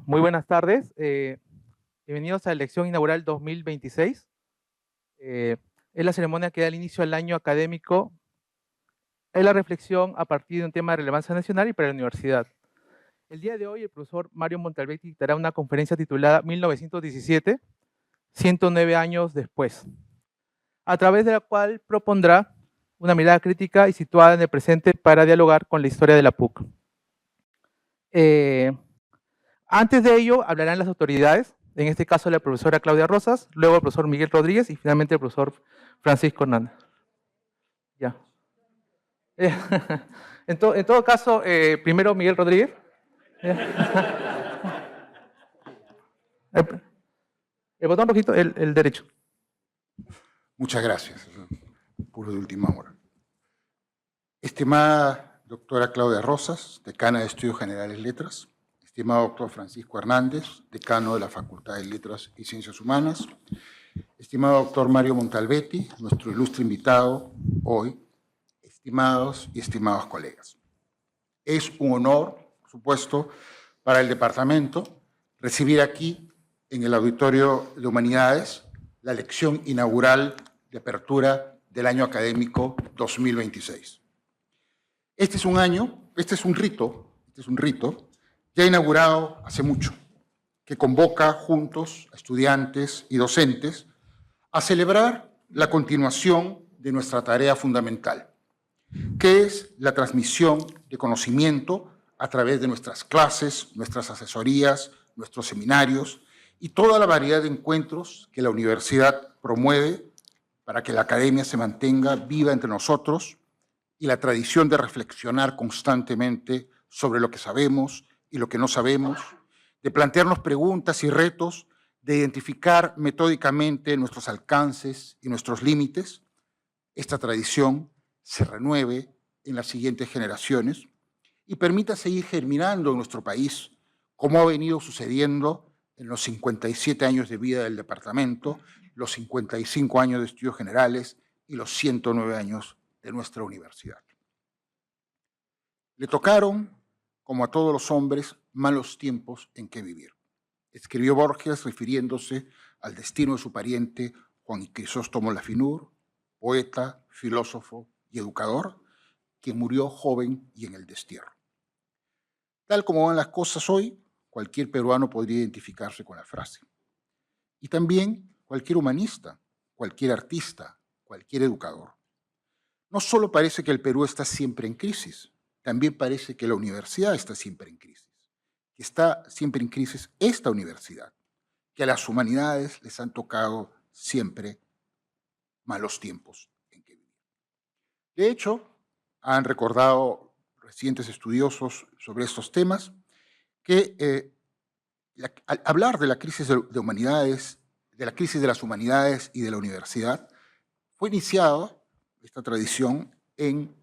Muy buenas tardes. Bienvenidos a la elección inaugural 2026. Es la ceremonia que da el inicio al año académico. Es la reflexión a partir de un tema de relevancia nacional y para la universidad. El día de hoy, el profesor Mario Montalbetti dará una conferencia titulada 1917, 109 años después, a través de la cual propondrá una mirada crítica y situada en el presente para dialogar con la historia de la PUC. Antes de ello, hablarán las autoridades, en este caso la profesora Claudia Rosas, luego el profesor Miguel Rodríguez y finalmente el profesor Francisco Hernández. Ya. En todo caso, primero Miguel Rodríguez. El botón rojito, el derecho. Muchas gracias. Puro de última hora. Estimada doctora Claudia Rosas, decana de Estudios Generales Letras, estimado doctor Francisco Hernández, decano de la Facultad de Letras y Ciencias Humanas, estimado doctor Mario Montalbetti, nuestro ilustre invitado hoy, estimados y estimados colegas. Es un honor, por supuesto, para el departamento recibir aquí, en el Auditorio de Humanidades, la lección inaugural de apertura del año académico 2026. Este es un rito ya inaugurado hace mucho, que convoca juntos a estudiantes y docentes a celebrar la continuación de nuestra tarea fundamental, que es la transmisión de conocimiento a través de nuestras clases, nuestras asesorías, nuestros seminarios y toda la variedad de encuentros que la universidad promueve para que la academia se mantenga viva entre nosotros y la tradición de reflexionar constantemente sobre lo que sabemos y lo que no sabemos, de plantearnos preguntas y retos, de identificar metódicamente nuestros alcances y nuestros límites. Esta tradición se renueve en las siguientes generaciones y permita seguir germinando en nuestro país, como ha venido sucediendo en los 57 años de vida del departamento, los 55 años de estudios generales y los 109 años de nuestra universidad. Le tocaron, como a todos los hombres, malos tiempos en que vivir. Escribió Borges refiriéndose al destino de su pariente Juan Crisóstomo Lafinur, poeta, filósofo y educador, quien murió joven y en el destierro. Tal como van las cosas hoy, cualquier peruano podría identificarse con la frase. Y también cualquier humanista, cualquier artista, cualquier educador. No solo parece que el Perú está siempre en crisis, también parece que la universidad está siempre en crisis. Que está siempre en crisis esta universidad, que a las humanidades les han tocado siempre malos tiempos en que vivir. De hecho, han recordado recientes estudiosos sobre estos temas que al hablar de la crisis de humanidades, de la crisis de las humanidades y de la universidad, fue iniciada esta tradición en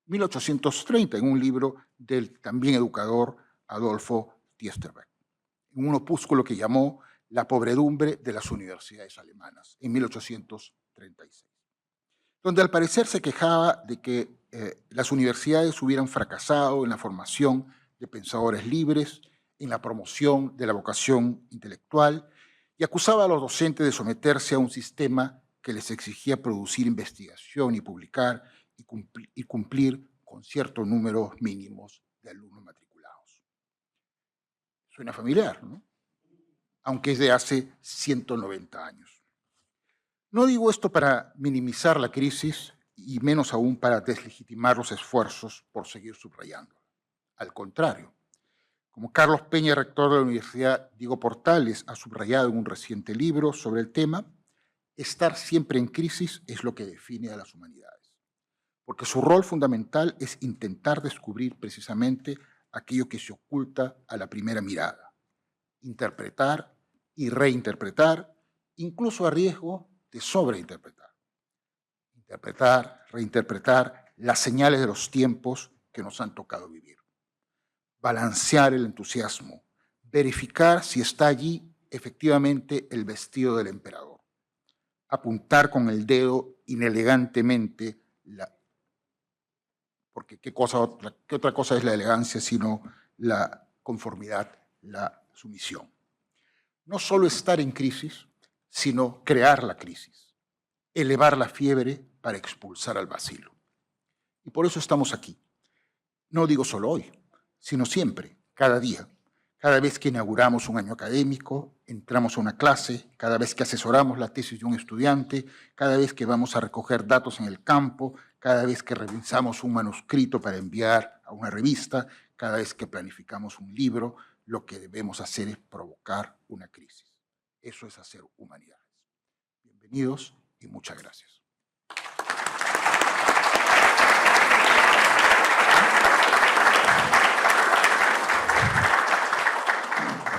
1830, en un libro del también educador Adolfo Tiesterbeck, en un opúsculo que llamó La pobredumbre de las universidades alemanas, en 1836, donde al parecer se quejaba de que las universidades hubieran fracasado en la formación de pensadores libres, en la promoción de la vocación intelectual, y acusaba a los docentes de someterse a un sistema que les exigía producir investigación y publicar y cumplir con ciertos números mínimos de alumnos matriculados. Suena familiar, ¿no? Aunque es de hace 190 años. No digo esto para minimizar la crisis y menos aún para deslegitimar los esfuerzos por seguir subrayando. Al contrario, como Carlos Peña, rector de la Universidad Diego Portales, ha subrayado en un reciente libro sobre el tema, estar siempre en crisis es lo que define a las humanidades, porque su rol fundamental es intentar descubrir precisamente aquello que se oculta a la primera mirada, interpretar y reinterpretar, incluso a riesgo de sobreinterpretar. Interpretar, reinterpretar las señales de los tiempos que nos han tocado vivir. Balancear el entusiasmo, verificar si está allí efectivamente el vestido del emperador, apuntar con el dedo inelegantemente, porque ¿qué otra cosa es la elegancia sino la conformidad, la su misión. No solo estar en crisis, sino crear la crisis, elevar la fiebre para expulsar al bacilo. Y por eso estamos aquí. No digo solo hoy, sino siempre, cada día. Cada vez que inauguramos un año académico, entramos a una clase, cada vez que asesoramos la tesis de un estudiante, cada vez que vamos a recoger datos en el campo, cada vez que revisamos un manuscrito para enviar a una revista, cada vez que planificamos un libro, lo que debemos hacer es provocar una crisis. Eso es hacer humanidades. Bienvenidos y muchas gracias.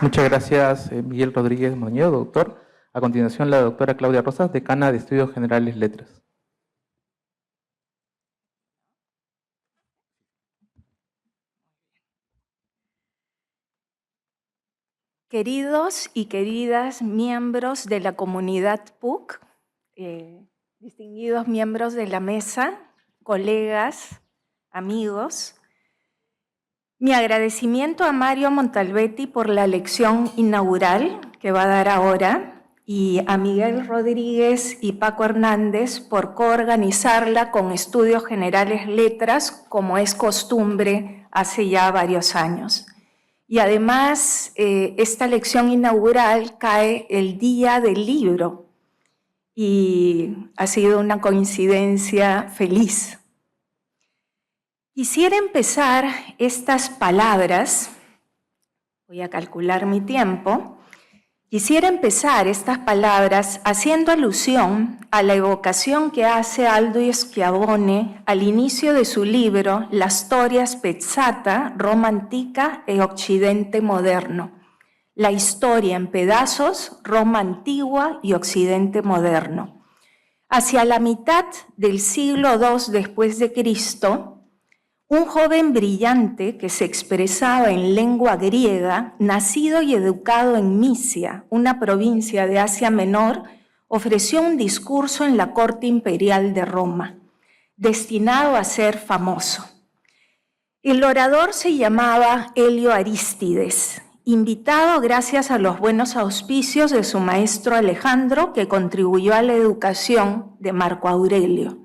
Muchas gracias, Miguel Rodríguez Moñedo, doctor. A continuación, la doctora Claudia Rosas, decana de Estudios Generales Letras. Queridos y queridas miembros de la comunidad PUC, distinguidos miembros de la mesa, colegas, amigos, mi agradecimiento a Mario Montalbetti por la lección inaugural que va a dar ahora y a Miguel Rodríguez y Paco Hernández por coorganizarla con Estudios Generales Letras, como es costumbre hace ya varios años. Y además, esta lección inaugural cae el día del libro y ha sido una coincidencia feliz. Quisiera empezar estas palabras, voy a calcular mi tiempo, quisiera empezar estas palabras haciendo alusión a la evocación que hace Aldo Schiavone al inicio de su libro La storia spezzata, Roma antica e Occidente moderno. La historia en pedazos, Roma antigua y Occidente moderno. Hacia la mitad del siglo II después de Cristo, un joven brillante que se expresaba en lengua griega, nacido y educado en Misia, una provincia de Asia Menor, ofreció un discurso en la corte imperial de Roma, destinado a ser famoso. El orador se llamaba Helio Arístides, invitado gracias a los buenos auspicios de su maestro Alejandro, que contribuyó a la educación de Marco Aurelio.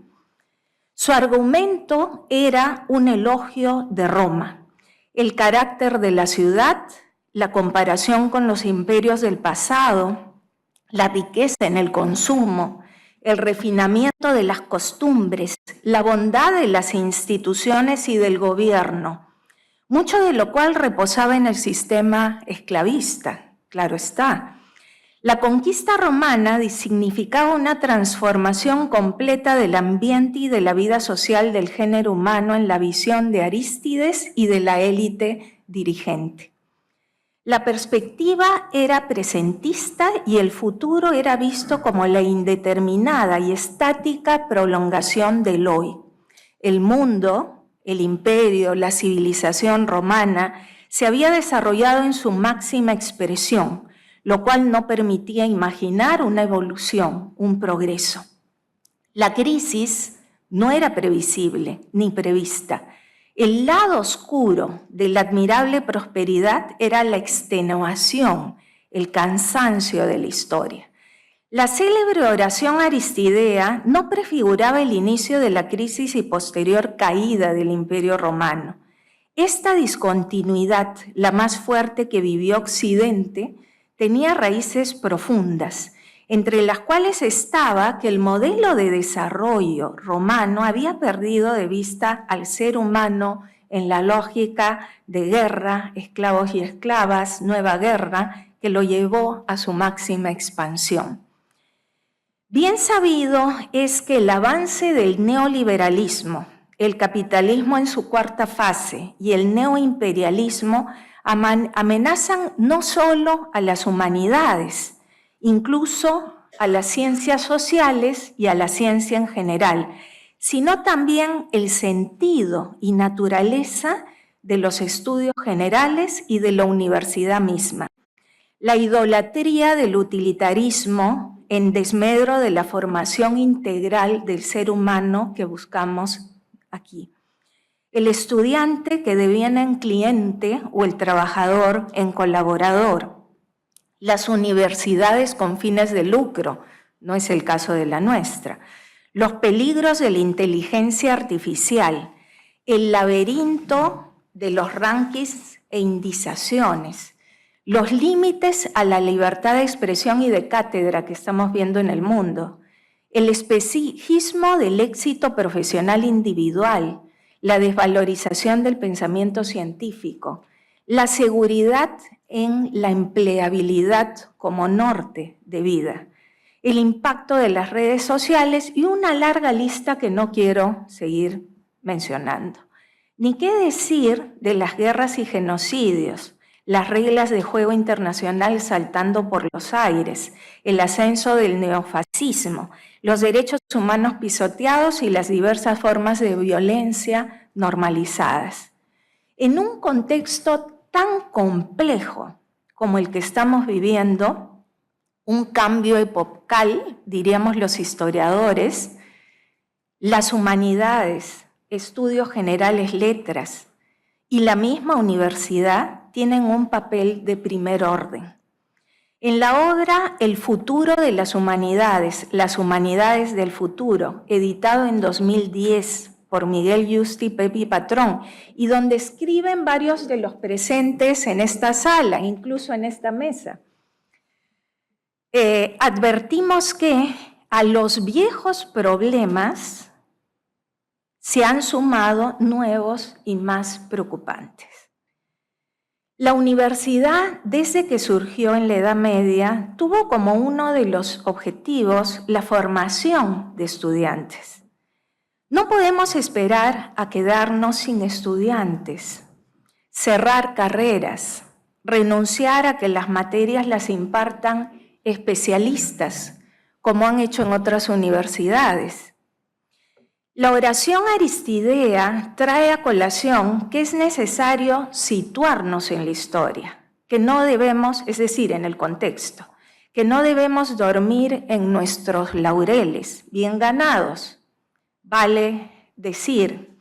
Su argumento era un elogio de Roma, el carácter de la ciudad, la comparación con los imperios del pasado, la riqueza en el consumo, el refinamiento de las costumbres, la bondad de las instituciones y del gobierno, mucho de lo cual reposaba en el sistema esclavista, claro está. La conquista romana significaba una transformación completa del ambiente y de la vida social del género humano en la visión de Arístides y de la élite dirigente. La perspectiva era presentista y el futuro era visto como la indeterminada y estática prolongación del hoy. El mundo, el imperio, la civilización romana se había desarrollado en su máxima expresión, lo cual no permitía imaginar una evolución, un progreso. La crisis no era previsible ni prevista. El lado oscuro de la admirable prosperidad era la extenuación, el cansancio de la historia. La célebre oración aristidea no prefiguraba el inicio de la crisis y posterior caída del Imperio Romano. Esta discontinuidad, la más fuerte que vivió Occidente, tenía raíces profundas, entre las cuales estaba que el modelo de desarrollo romano había perdido de vista al ser humano en la lógica de guerra, esclavos y esclavas, nueva guerra, que lo llevó a su máxima expansión. Bien sabido es que el avance del neoliberalismo, el capitalismo en su cuarta fase y el neoimperialismo amenazan no solo a las humanidades, incluso a las ciencias sociales y a la ciencia en general, sino también el sentido y naturaleza de los estudios generales y de la universidad misma. La idolatría del utilitarismo en desmedro de la formación integral del ser humano que buscamos aquí. el estudiante que deviene en cliente o el trabajador en colaborador, las universidades con fines de lucro, no es el caso de la nuestra, los peligros de la inteligencia artificial, el laberinto de los rankings e indizaciones, los límites a la libertad de expresión y de cátedra que estamos viendo en el mundo, el espejismo del éxito profesional individual, la desvalorización del pensamiento científico, la seguridad en la empleabilidad como norte de vida, el impacto de las redes sociales y una larga lista que no quiero seguir mencionando. Ni qué decir de las guerras y genocidios, las reglas de juego internacional saltando por los aires, el ascenso del neofascismo, los derechos humanos pisoteados y las diversas formas de violencia normalizadas. En un contexto tan complejo como el que estamos viviendo, un cambio epocal, diríamos los historiadores, las humanidades, estudios generales, letras y la misma universidad tienen un papel de primer orden. En la obra El futuro de las humanidades del futuro, editado en 2010 por Miguel Yuste y Pepi Patrón, y donde escriben varios de los presentes en esta sala, incluso en esta mesa, advertimos que a los viejos problemas se han sumado nuevos y más preocupantes. La universidad, desde que surgió en la Edad Media, tuvo como uno de los objetivos la formación de estudiantes. No podemos esperar a quedarnos sin estudiantes, cerrar carreras, renunciar a que las materias las impartan especialistas, como han hecho en otras universidades. La oración aristidea trae a colación que es necesario situarnos en la historia, que no debemos, es decir, en el contexto, que no debemos dormir en nuestros laureles bien ganados. Vale decir,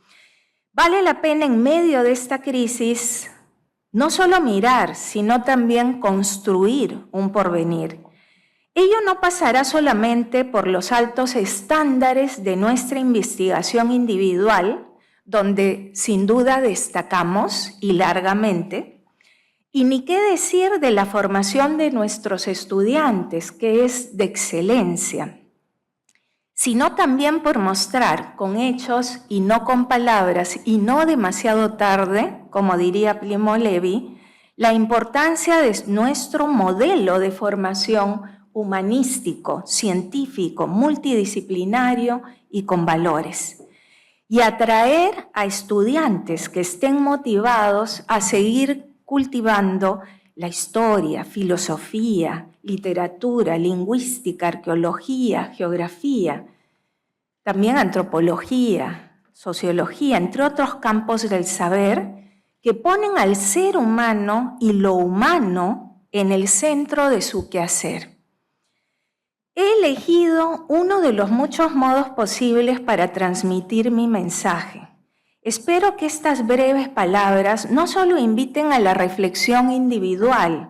vale la pena en medio de esta crisis no solo mirar, sino también construir un porvenir. Ello no pasará solamente por los altos estándares de nuestra investigación individual, donde sin duda destacamos y largamente, y ni qué decir de la formación de nuestros estudiantes, que es de excelencia, sino también por mostrar con hechos y no con palabras y no demasiado tarde, como diría Primo Levi, la importancia de nuestro modelo de formación humanístico, científico, multidisciplinario y con valores. Y atraer a estudiantes que estén motivados a seguir cultivando la historia, filosofía, literatura, lingüística, arqueología, geografía, también antropología, sociología, entre otros campos del saber, que ponen al ser humano y lo humano en el centro de su quehacer. He elegido uno de los muchos modos posibles para transmitir mi mensaje. Espero que estas breves palabras no solo inviten a la reflexión individual,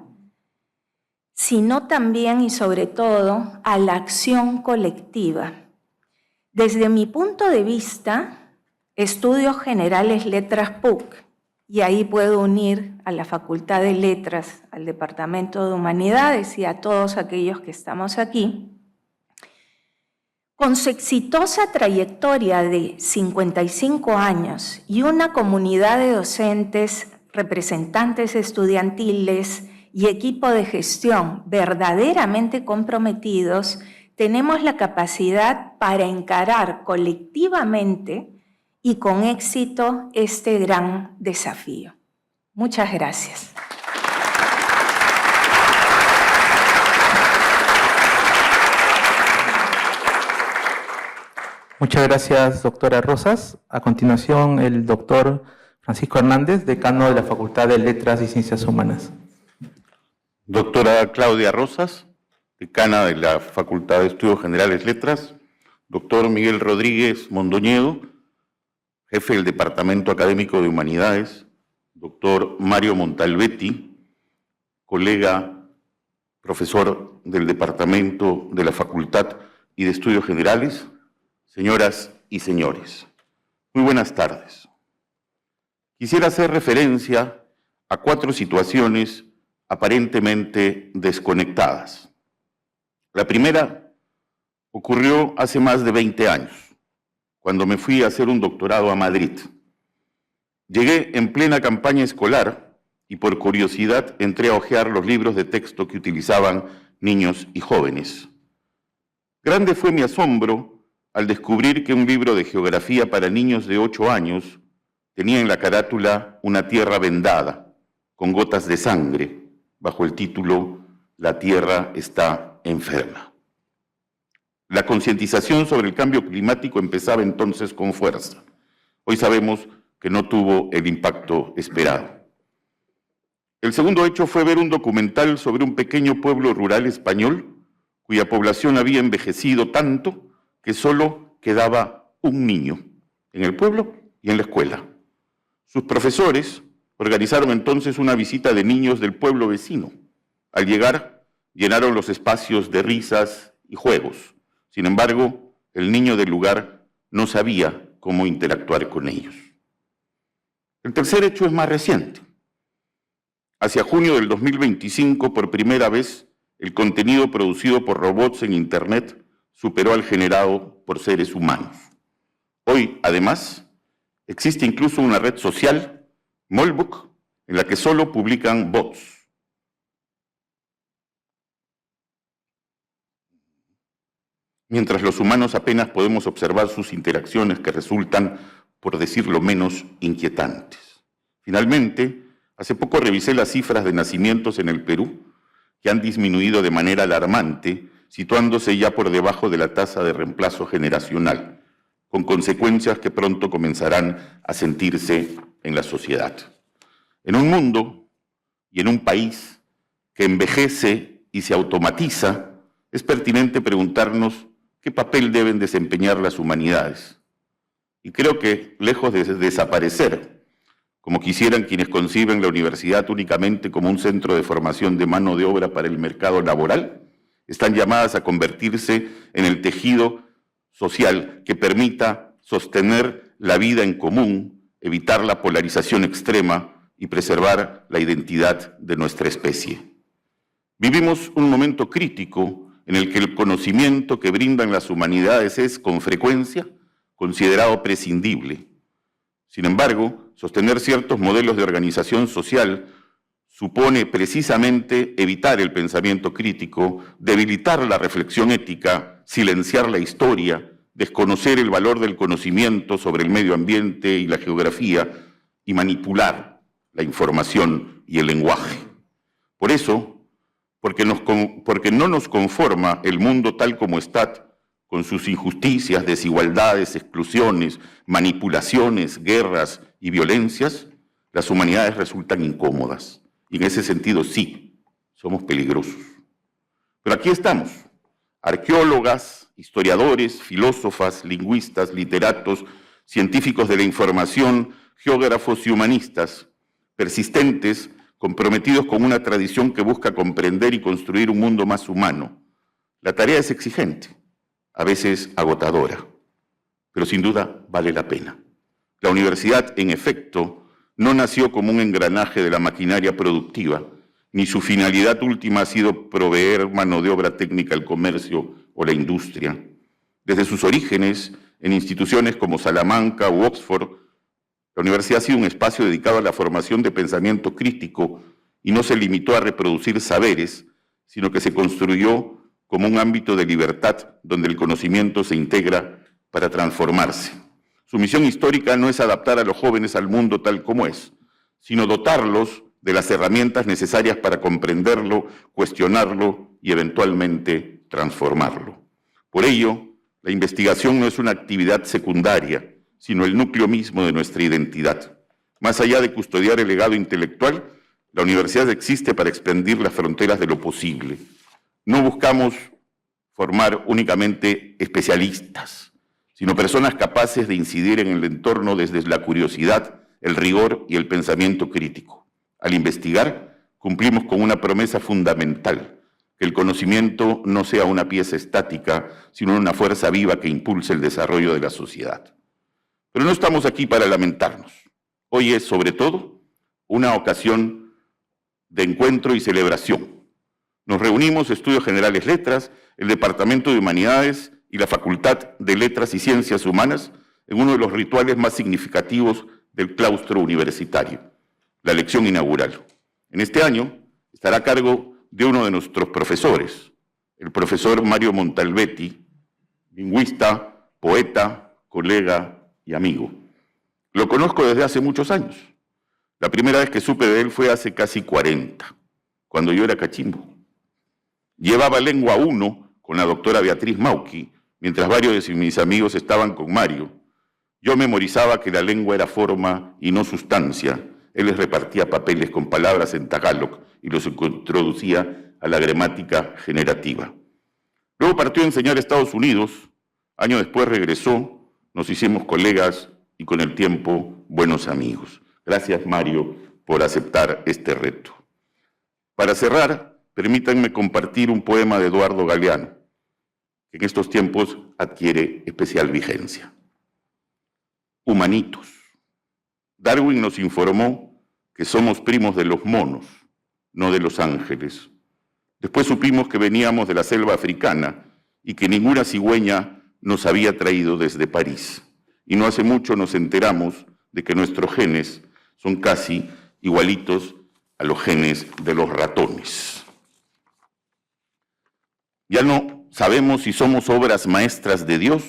sino también y sobre todo a la acción colectiva. Desde mi punto de vista, Estudios Generales Letras PUC, y ahí puedo unir a la Facultad de Letras, al Departamento de Humanidades y a todos aquellos que estamos aquí, con su exitosa trayectoria de 55 años y una comunidad de docentes, representantes estudiantiles y equipo de gestión verdaderamente comprometidos, tenemos la capacidad para encarar colectivamente y con éxito este gran desafío. Muchas gracias. Muchas gracias, doctora Rosas. A continuación, el doctor Francisco Hernández, decano de la Facultad de Letras y Ciencias Humanas. Doctora Claudia Rosas, decana de la Facultad de Estudios Generales Letras. Doctor Miguel Rodríguez Mondoñedo, jefe del Departamento Académico de Humanidades, doctor Mario Montalbetti, colega profesor del Departamento de la Facultad y de Estudios Generales, señoras y señores, muy buenas tardes. Quisiera hacer referencia a 4 situaciones aparentemente desconectadas. La primera ocurrió hace más de 20 años, cuando me fui a hacer un doctorado a Madrid. Llegué en plena campaña escolar y por curiosidad entré a hojear los libros de texto que utilizaban niños y jóvenes. Grande fue mi asombro al descubrir que un libro de geografía para niños de 8 años tenía en la carátula una tierra vendada, con gotas de sangre, bajo el título «La Tierra está enferma». La concientización sobre el cambio climático empezaba entonces con fuerza. Hoy sabemos que no tuvo el impacto esperado. El segundo hecho fue ver un documental sobre un pequeño pueblo rural español cuya población había envejecido tanto que solo quedaba un niño en el pueblo y en la escuela. Sus profesores organizaron entonces una visita de niños del pueblo vecino. Al llegar, llenaron los espacios de risas y juegos. Sin embargo, el niño del lugar no sabía cómo interactuar con ellos. El tercer hecho es más reciente. Hacia junio del 2025, por primera vez, el contenido producido por robots en Internet superó al generado por seres humanos. Hoy, además, existe incluso una red social, Molbook, en la que solo publican bots. Mientras los humanos apenas podemos observar sus interacciones que resultan, por decirlo menos, inquietantes. Finalmente, hace poco revisé las cifras de nacimientos en el Perú, que han disminuido de manera alarmante, situándose ya por debajo de la tasa de reemplazo generacional, con consecuencias que pronto comenzarán a sentirse en la sociedad. En un mundo y en un país que envejece y se automatiza, es pertinente preguntarnos qué papel deben desempeñar las humanidades. Y creo que, lejos de desaparecer, como quisieran quienes conciben la universidad únicamente como un centro de formación de mano de obra para el mercado laboral, están llamadas a convertirse en el tejido social que permita sostener la vida en común, evitar la polarización extrema y preservar la identidad de nuestra especie. Vivimos un momento crítico en el que el conocimiento que brindan las humanidades es, con frecuencia, considerado prescindible. Sin embargo, sostener ciertos modelos de organización social supone precisamente evitar el pensamiento crítico, debilitar la reflexión ética, silenciar la historia, desconocer el valor del conocimiento sobre el medio ambiente y la geografía y manipular la información y el lenguaje. Por eso, porque no nos conforma el mundo tal como está, con sus injusticias, desigualdades, exclusiones, manipulaciones, guerras y violencias, las humanidades resultan incómodas. Y en ese sentido, sí, somos peligrosos. Pero aquí estamos, arqueólogas, historiadores, filósofas, lingüistas, literatos, científicos de la información, geógrafos y humanistas, persistentes, comprometidos con una tradición que busca comprender y construir un mundo más humano. La tarea es exigente, a veces agotadora, pero sin duda vale la pena. La universidad, en efecto, no nació como un engranaje de la maquinaria productiva, ni su finalidad última ha sido proveer mano de obra técnica al comercio o la industria. Desde sus orígenes, en instituciones como Salamanca u Oxford, la universidad ha sido un espacio dedicado a la formación de pensamiento crítico y no se limitó a reproducir saberes, sino que se construyó como un ámbito de libertad donde el conocimiento se integra para transformarse. Su misión histórica no es adaptar a los jóvenes al mundo tal como es, sino dotarlos de las herramientas necesarias para comprenderlo, cuestionarlo y eventualmente transformarlo. Por ello, la investigación no es una actividad secundaria, sino el núcleo mismo de nuestra identidad. Más allá de custodiar el legado intelectual, la universidad existe para expandir las fronteras de lo posible. No buscamos formar únicamente especialistas, sino personas capaces de incidir en el entorno desde la curiosidad, el rigor y el pensamiento crítico. Al investigar, cumplimos con una promesa fundamental, que el conocimiento no sea una pieza estática, sino una fuerza viva que impulse el desarrollo de la sociedad. Pero no estamos aquí para lamentarnos. Hoy es, sobre todo, una ocasión de encuentro y celebración. Nos reunimos Estudios Generales Letras, el Departamento de Humanidades y la Facultad de Letras y Ciencias Humanas en uno de los rituales más significativos del claustro universitario, la lección inaugural. En este año estará a cargo de uno de nuestros profesores, el profesor Mario Montalbetti, lingüista, poeta, colega y amigo. Lo conozco desde hace muchos años. La primera vez que supe de él fue hace casi 40, cuando yo era cachimbo. Llevaba lengua 1 con la doctora Beatriz Mauqui, mientras varios de mis amigos estaban con Mario. Yo memorizaba que la lengua era forma y no sustancia. Él les repartía papeles con palabras en tagalog y los introducía a la gramática generativa. Luego partió a enseñar a Estados Unidos. Años después regresó, nos hicimos colegas y con el tiempo buenos amigos. Gracias, Mario, por aceptar este reto. Para cerrar, permítanme compartir un poema de Eduardo Galeano, que en estos tiempos adquiere especial vigencia. Humanitos. Darwin nos informó que somos primos de los monos, no de los ángeles. Después supimos que veníamos de la selva africana y que ninguna cigüeña nos había traído desde París. Y no hace mucho nos enteramos de que nuestros genes son casi igualitos a los genes de los ratones. Ya no sabemos si somos obras maestras de Dios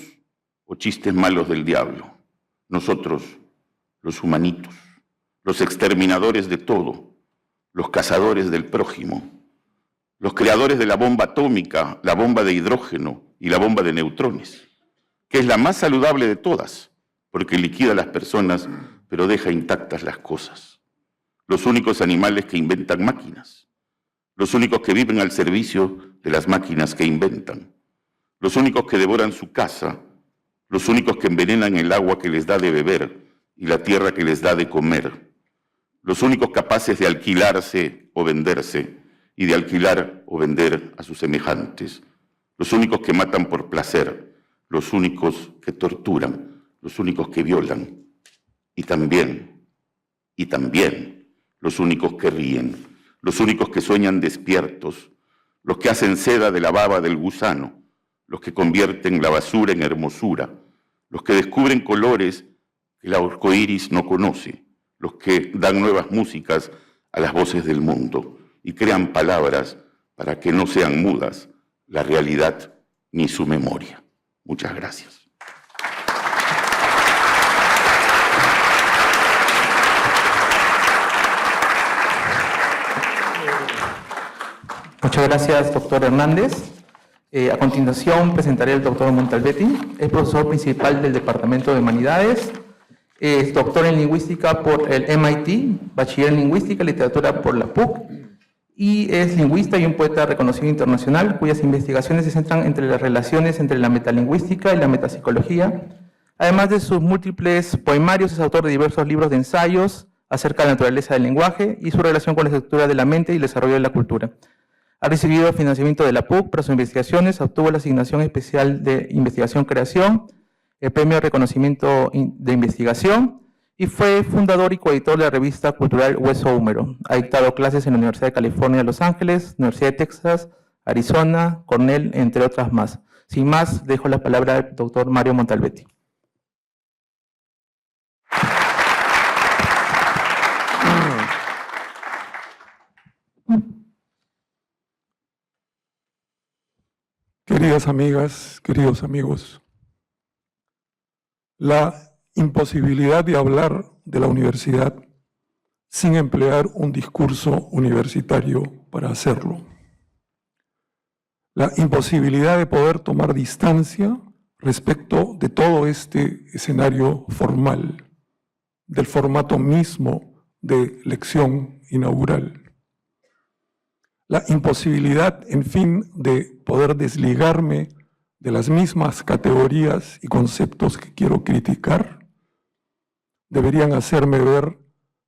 o chistes malos del diablo. Nosotros, los humanitos, los exterminadores de todo, los cazadores del prójimo, los creadores de la bomba atómica, la bomba de hidrógeno y la bomba de neutrones, que es la más saludable de todas, porque liquida a las personas, pero deja intactas las cosas. Los únicos animales que inventan máquinas, los únicos que viven al servicio de las máquinas que inventan, los únicos que devoran su casa, los únicos que envenenan el agua que les da de beber y la tierra que les da de comer, los únicos capaces de alquilarse o venderse y de alquilar o vender a sus semejantes, los únicos que matan por placer, los únicos que torturan, los únicos que violan y también los únicos que ríen, los únicos que sueñan despiertos, los que hacen seda de la baba del gusano, los que convierten la basura en hermosura, los que descubren colores que el arcoíris no conoce, los que dan nuevas músicas a las voces del mundo y crean palabras para que no sean mudas la realidad ni su memoria. Muchas gracias. Muchas gracias, doctor Hernández. A continuación presentaré al doctor Montalbetti. Es profesor principal del Departamento de Humanidades. Es doctor en Lingüística por el MIT, bachiller en Lingüística y Literatura por la PUC, y es lingüista y un poeta reconocido internacional, cuyas investigaciones se centran entre las relaciones entre la metalingüística y la metapsicología. Además de sus múltiples poemarios, es autor de diversos libros de ensayos acerca de la naturaleza del lenguaje y su relación con la estructura de la mente y el desarrollo de la cultura. Ha recibido financiamiento de la PUC para sus investigaciones, obtuvo la asignación especial de investigación-creación, el premio de reconocimiento de investigación y fue fundador y coeditor de la revista cultural Hueso Húmero. Ha dictado clases en la Universidad de California, Los Ángeles, Universidad de Texas, Arizona, Cornell, entre otras más. Sin más, dejo la palabra al doctor Mario Montalbetti. Queridas amigas, queridos amigos, la imposibilidad de hablar de la universidad sin emplear un discurso universitario para hacerlo. La imposibilidad de poder tomar distancia respecto de todo este escenario formal, del formato mismo de lección inaugural. La imposibilidad, en fin, de poder desligarme de las mismas categorías y conceptos que quiero criticar, deberían hacerme ver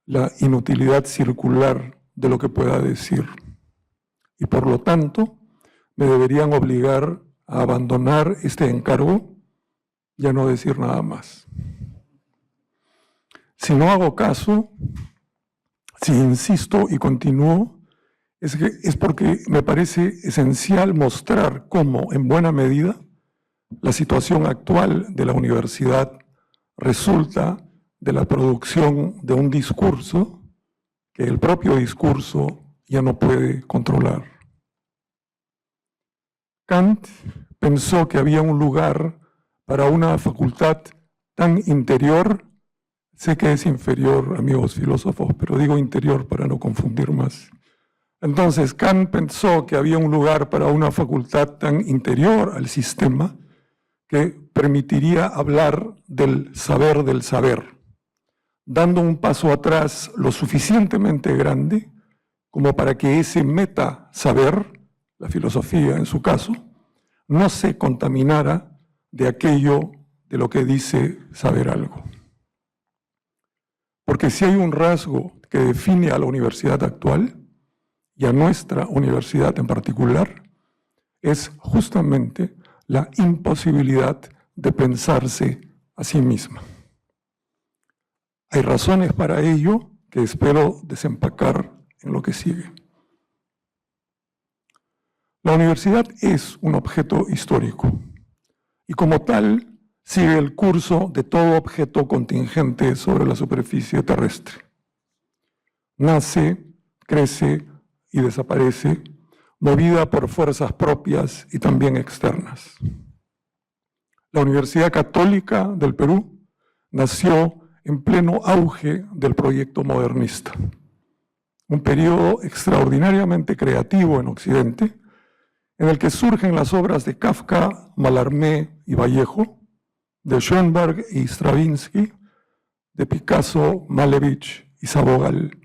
la inutilidad circular de lo que pueda decir. Y por lo tanto, me deberían obligar a abandonar este encargo y a no decir nada más. Si no hago caso, si insisto y continúo, es porque me parece esencial mostrar cómo, en buena medida, la situación actual de la universidad resulta de la producción de un discurso que el propio discurso ya no puede controlar. Kant pensó que había un lugar para una facultad tan interior, sé que es inferior, amigos filósofos, pero digo interior para no confundir más. Entonces, Kant pensó que había un lugar para una facultad tan interior al sistema que permitiría hablar del saber, dando un paso atrás lo suficientemente grande como para que ese meta-saber, la filosofía en su caso, no se contaminara de aquello de lo que dice saber algo. Porque si hay un rasgo que define a la universidad actual, y a nuestra universidad en particular, es justamente la imposibilidad de pensarse a sí misma. Hay razones para ello que espero desempacar en lo que sigue. La universidad es un objeto histórico y como tal sigue el curso de todo objeto contingente sobre la superficie terrestre. Nace, crece y desaparece, movida por fuerzas propias y también externas. La Universidad Católica del Perú nació en pleno auge del proyecto modernista, un periodo extraordinariamente creativo en Occidente, en el que surgen las obras de Kafka, Mallarmé y Vallejo, de Schoenberg y Stravinsky, de Picasso, Malevich y Sabogal.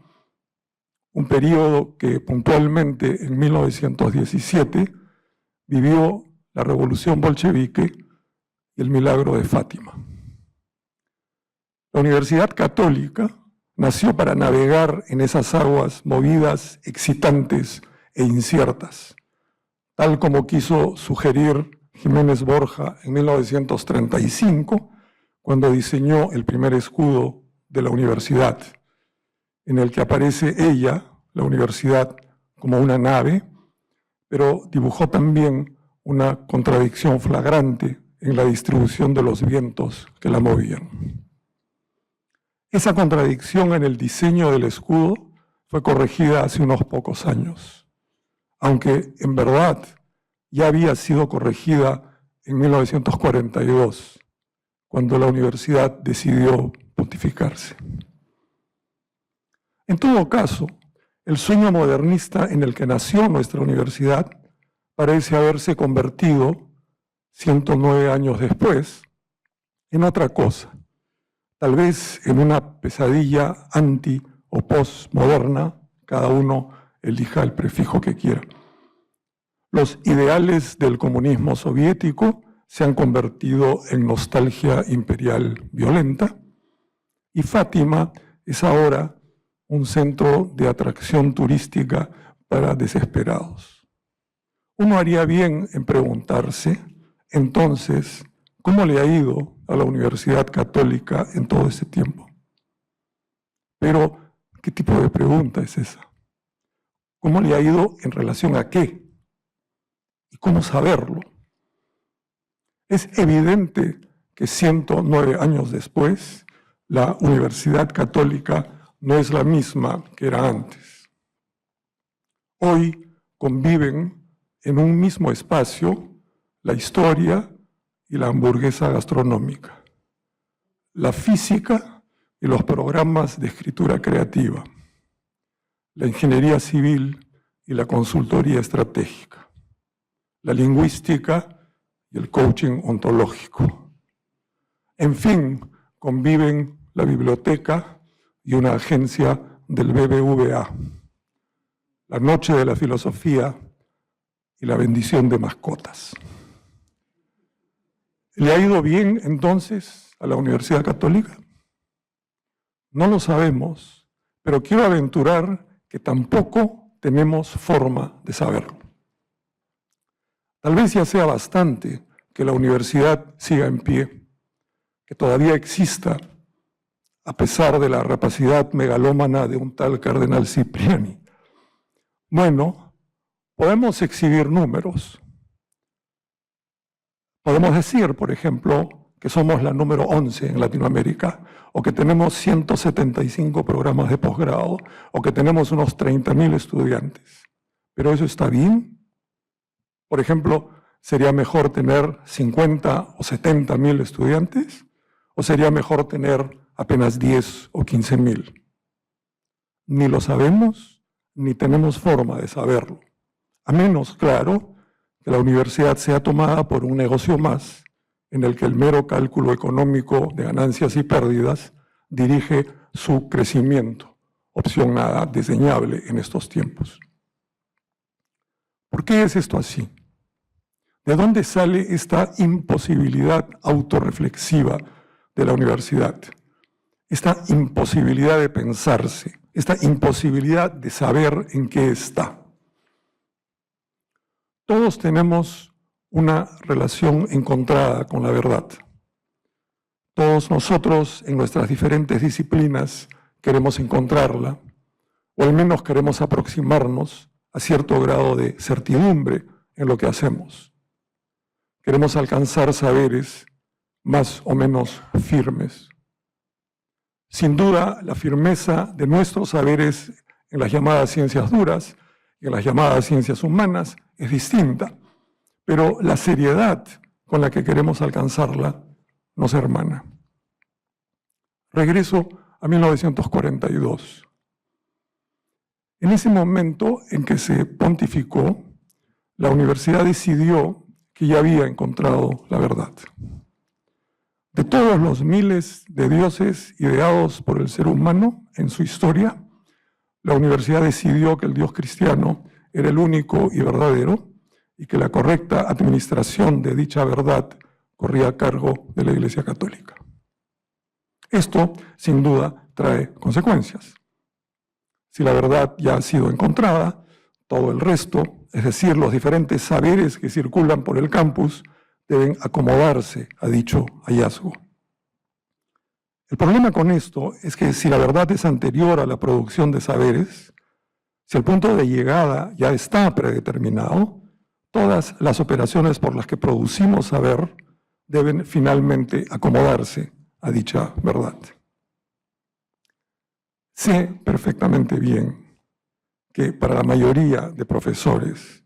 Un periodo que puntualmente en 1917 vivió la revolución bolchevique y el milagro de Fátima. La Universidad Católica nació para navegar en esas aguas movidas, excitantes e inciertas, tal como quiso sugerir Jiménez Borja en 1935, cuando diseñó el primer escudo de la universidad, en el que aparece ella, la universidad, como una nave, pero dibujó también una contradicción flagrante en la distribución de los vientos que la movían. Esa contradicción en el diseño del escudo fue corregida hace unos pocos años, aunque en verdad ya había sido corregida en 1942, cuando la universidad decidió pontificarse. En todo caso, el sueño modernista en el que nació nuestra universidad parece haberse convertido, 109 años después, en otra cosa, tal vez en una pesadilla anti- o postmoderna, cada uno elija el prefijo que quiera. Los ideales del comunismo soviético se han convertido en nostalgia imperial violenta y Fátima es ahora un centro de atracción turística para desesperados. Uno haría bien en preguntarse, entonces, ¿cómo le ha ido a la Universidad Católica en todo ese tiempo? Pero, ¿qué tipo de pregunta es esa? ¿Cómo le ha ido en relación a qué? ¿Y cómo saberlo? Es evidente que 109 años después, la Universidad Católica no es la misma que era antes. Hoy conviven en un mismo espacio la historia y la hamburguesa gastronómica, la física y los programas de escritura creativa, la ingeniería civil y la consultoría estratégica, la lingüística y el coaching ontológico. En fin, conviven la biblioteca y una agencia del BBVA, la noche de la filosofía y la bendición de mascotas. ¿Le ha ido bien entonces a la Universidad Católica? No lo sabemos, pero quiero aventurar que tampoco tenemos forma de saberlo. Tal vez ya sea bastante que la universidad siga en pie, que todavía exista, a pesar de la rapacidad megalómana de un tal cardenal Cipriani. Bueno, podemos exhibir números. Podemos decir, por ejemplo, que somos la número 11 en Latinoamérica, o que tenemos 175 programas de posgrado, o que tenemos unos 30.000 estudiantes. ¿Pero eso está bien? Por ejemplo, ¿sería mejor tener 50 o 70.000 estudiantes? ¿O sería mejor tener apenas 10 o 15.000? Ni lo sabemos, ni tenemos forma de saberlo. A menos, claro, que la universidad sea tomada por un negocio más, en el que el mero cálculo económico de ganancias y pérdidas dirige su crecimiento, opción nada desdeñable en estos tiempos. ¿Por qué es esto así? ¿De dónde sale esta imposibilidad autorreflexiva de la universidad? Esta imposibilidad de pensarse, esta imposibilidad de saber en qué está. Todos tenemos una relación encontrada con la verdad. Todos nosotros, en nuestras diferentes disciplinas, queremos encontrarla, o al menos queremos aproximarnos a cierto grado de certidumbre en lo que hacemos. Queremos alcanzar saberes más o menos firmes. Sin duda, la firmeza de nuestros saberes en las llamadas ciencias duras y en las llamadas ciencias humanas es distinta, pero la seriedad con la que queremos alcanzarla nos hermana. Regreso a 1942. En ese momento en que se pontificó, la universidad decidió que ya había encontrado la verdad. De todos los miles de dioses ideados por el ser humano en su historia, la universidad decidió que el Dios cristiano era el único y verdadero y que la correcta administración de dicha verdad corría a cargo de la Iglesia Católica. Esto, sin duda, trae consecuencias. Si la verdad ya ha sido encontrada, todo el resto, es decir, los diferentes saberes que circulan por el campus, deben acomodarse a dicho hallazgo. El problema con esto es que si la verdad es anterior a la producción de saberes, si el punto de llegada ya está predeterminado, todas las operaciones por las que producimos saber deben finalmente acomodarse a dicha verdad. Sé perfectamente bien que para la mayoría de profesores,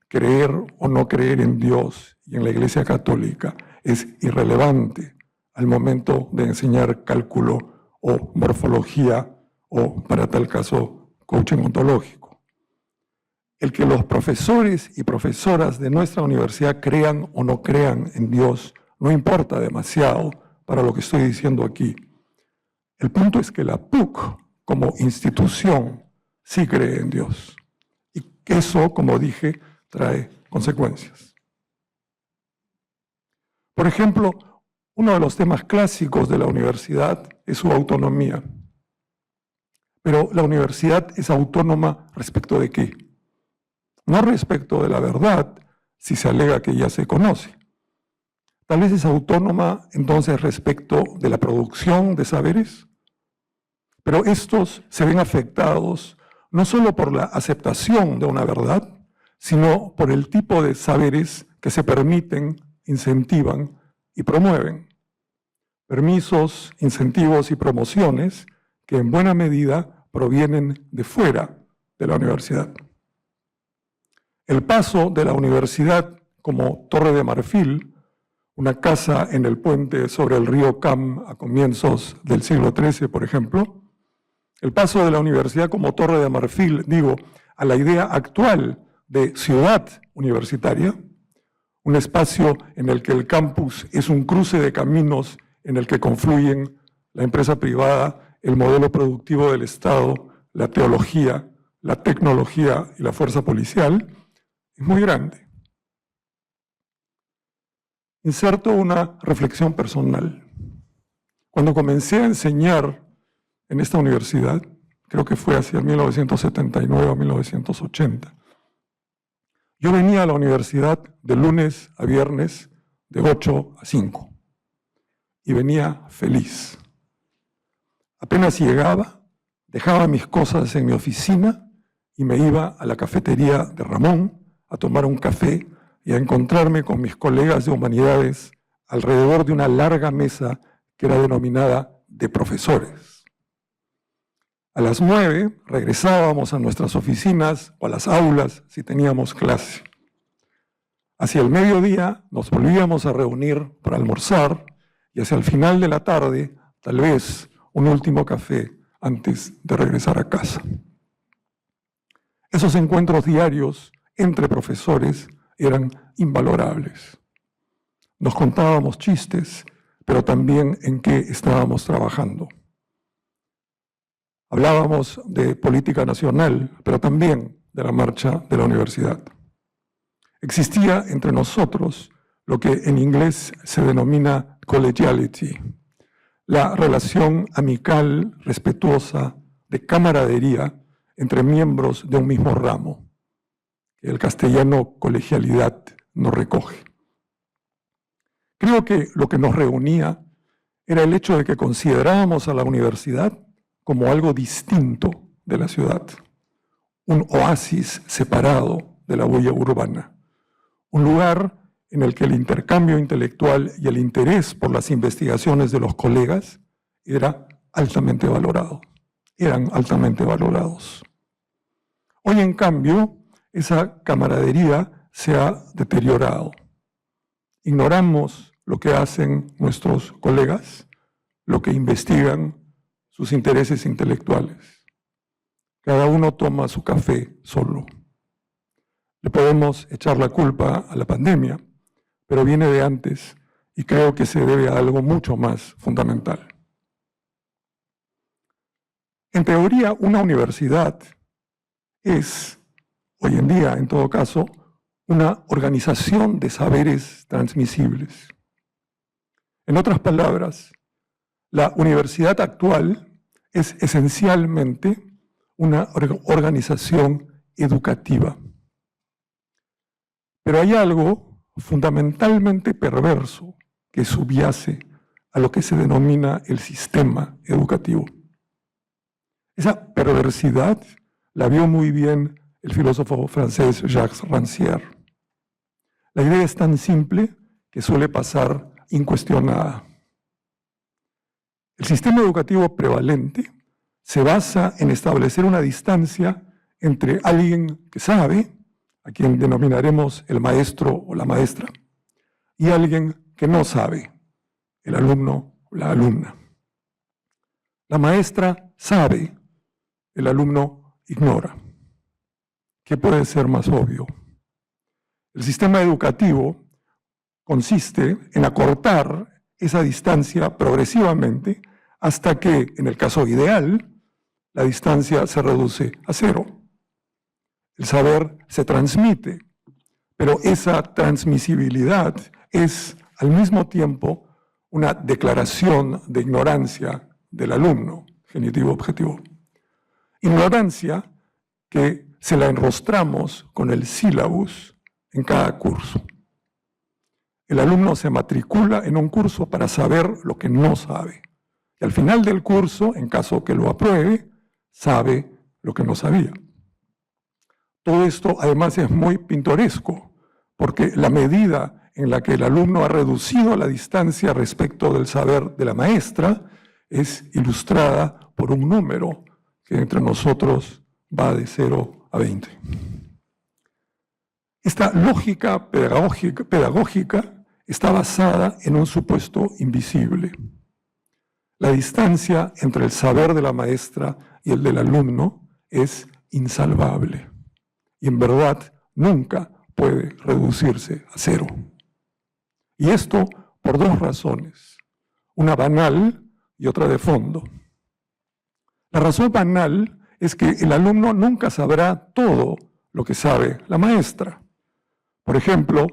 creer o no creer en Dios y en la Iglesia Católica es irrelevante al momento de enseñar cálculo o morfología o, para tal caso, coaching ontológico. El que los profesores y profesoras de nuestra universidad crean o no crean en Dios no importa demasiado para lo que estoy diciendo aquí. El punto es que la PUC, como institución, sí cree en Dios. Y que eso, como dije, trae consecuencias. Por ejemplo, uno de los temas clásicos de la universidad es su autonomía. Pero la universidad es autónoma ¿respecto de qué? No respecto de la verdad, si se alega que ya se conoce. Tal vez es autónoma entonces respecto de la producción de saberes, pero estos se ven afectados no solo por la aceptación de una verdad, sino por el tipo de saberes que se permiten, incentivan y promueven. Permisos, incentivos y promociones que en buena medida provienen de fuera de la universidad. El paso de la universidad como Torre de Marfil, una casa en el puente sobre el río Cam a comienzos del siglo XIII, por ejemplo, el paso de la universidad como Torre de Marfil, a la idea actual de ciudad universitaria, un espacio en el que el campus es un cruce de caminos en el que confluyen la empresa privada, el modelo productivo del Estado, la teología, la tecnología y la fuerza policial, es muy grande. Inserto una reflexión personal. Cuando comencé a enseñar en esta universidad, creo que fue hacia 1979 o 1980, yo venía a la universidad de lunes a viernes de 8 a 5 y venía feliz. Apenas llegaba, dejaba mis cosas en mi oficina y me iba a la cafetería de Ramón a tomar un café y a encontrarme con mis colegas de humanidades alrededor de una larga mesa que era denominada de profesores. A las 9 regresábamos a nuestras oficinas o a las aulas si teníamos clase. Hacia el mediodía nos volvíamos a reunir para almorzar y hacia el final de la tarde, tal vez un último café antes de regresar a casa. Esos encuentros diarios entre profesores eran invalorables. Nos contábamos chistes, pero también en qué estábamos trabajando. Hablábamos de política nacional, pero también de la marcha de la universidad. Existía entre nosotros lo que en inglés se denomina collegiality, la relación amical, respetuosa, de camaradería entre miembros de un mismo ramo, que el castellano colegialidad no recoge. Creo que lo que nos reunía era el hecho de que considerábamos a la universidad como algo distinto de la ciudad, un oasis separado de la huella urbana, un lugar en el que el intercambio intelectual y el interés por las investigaciones de los colegas eran altamente valorados. Hoy, en cambio, esa camaradería se ha deteriorado. Ignoramos lo que hacen nuestros colegas, lo que investigan, sus intereses intelectuales. Cada uno toma su café solo. Le podemos echar la culpa a la pandemia, pero viene de antes y creo que se debe a algo mucho más fundamental. En teoría, una universidad es, hoy en día en todo caso, una organización de saberes transmisibles. En otras palabras, la universidad actual es esencialmente una organización educativa. Pero hay algo fundamentalmente perverso que subyace a lo que se denomina el sistema educativo. Esa perversidad la vio muy bien el filósofo francés Jacques Rancière. La idea es tan simple que suele pasar incuestionada. El sistema educativo prevalente se basa en establecer una distancia entre alguien que sabe, a quien denominaremos el maestro o la maestra, y alguien que no sabe, el alumno o la alumna. La maestra sabe, el alumno ignora. ¿Qué puede ser más obvio? El sistema educativo consiste en acortar esa distancia progresivamente hasta que, en el caso ideal, la distancia se reduce a cero. El saber se transmite, pero esa transmisibilidad es al mismo tiempo una declaración de ignorancia del alumno, genitivo-objetivo. Ignorancia que se la enrostramos con el sílabus en cada curso. El alumno se matricula en un curso para saber lo que no sabe. Y al final del curso, en caso que lo apruebe, sabe lo que no sabía. Todo esto además es muy pintoresco, porque la medida en la que el alumno ha reducido la distancia respecto del saber de la maestra es ilustrada por un número que entre nosotros va de 0 a 20. Esta lógica pedagógica está basada en un supuesto invisible. La distancia entre el saber de la maestra y el del alumno es insalvable y en verdad nunca puede reducirse a cero. Y esto por dos razones, una banal y otra de fondo. La razón banal es que el alumno nunca sabrá todo lo que sabe la maestra. Por ejemplo,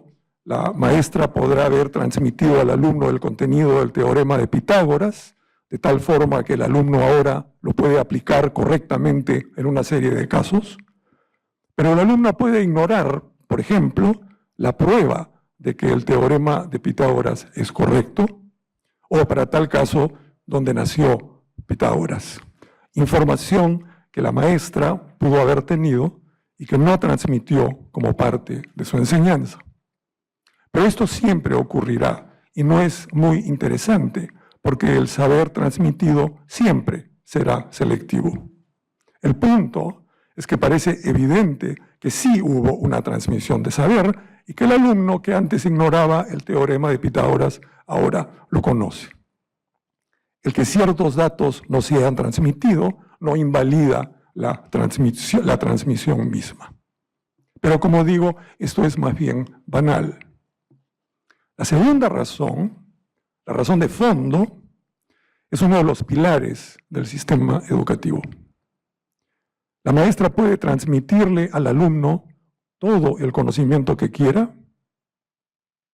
la maestra podrá haber transmitido al alumno el contenido del teorema de Pitágoras, de tal forma que el alumno ahora lo puede aplicar correctamente en una serie de casos, pero el alumno puede ignorar, por ejemplo, la prueba de que el teorema de Pitágoras es correcto, o para tal caso, donde nació Pitágoras. Información que la maestra pudo haber tenido y que no transmitió como parte de su enseñanza. Pero esto siempre ocurrirá y no es muy interesante, porque el saber transmitido siempre será selectivo. El punto es que parece evidente que sí hubo una transmisión de saber y que el alumno que antes ignoraba el teorema de Pitágoras ahora lo conoce. El que ciertos datos no se hayan transmitido no invalida la transmisión misma. Pero como digo, esto es más bien banal. La segunda razón, la razón de fondo, es uno de los pilares del sistema educativo. La maestra puede transmitirle al alumno todo el conocimiento que quiera,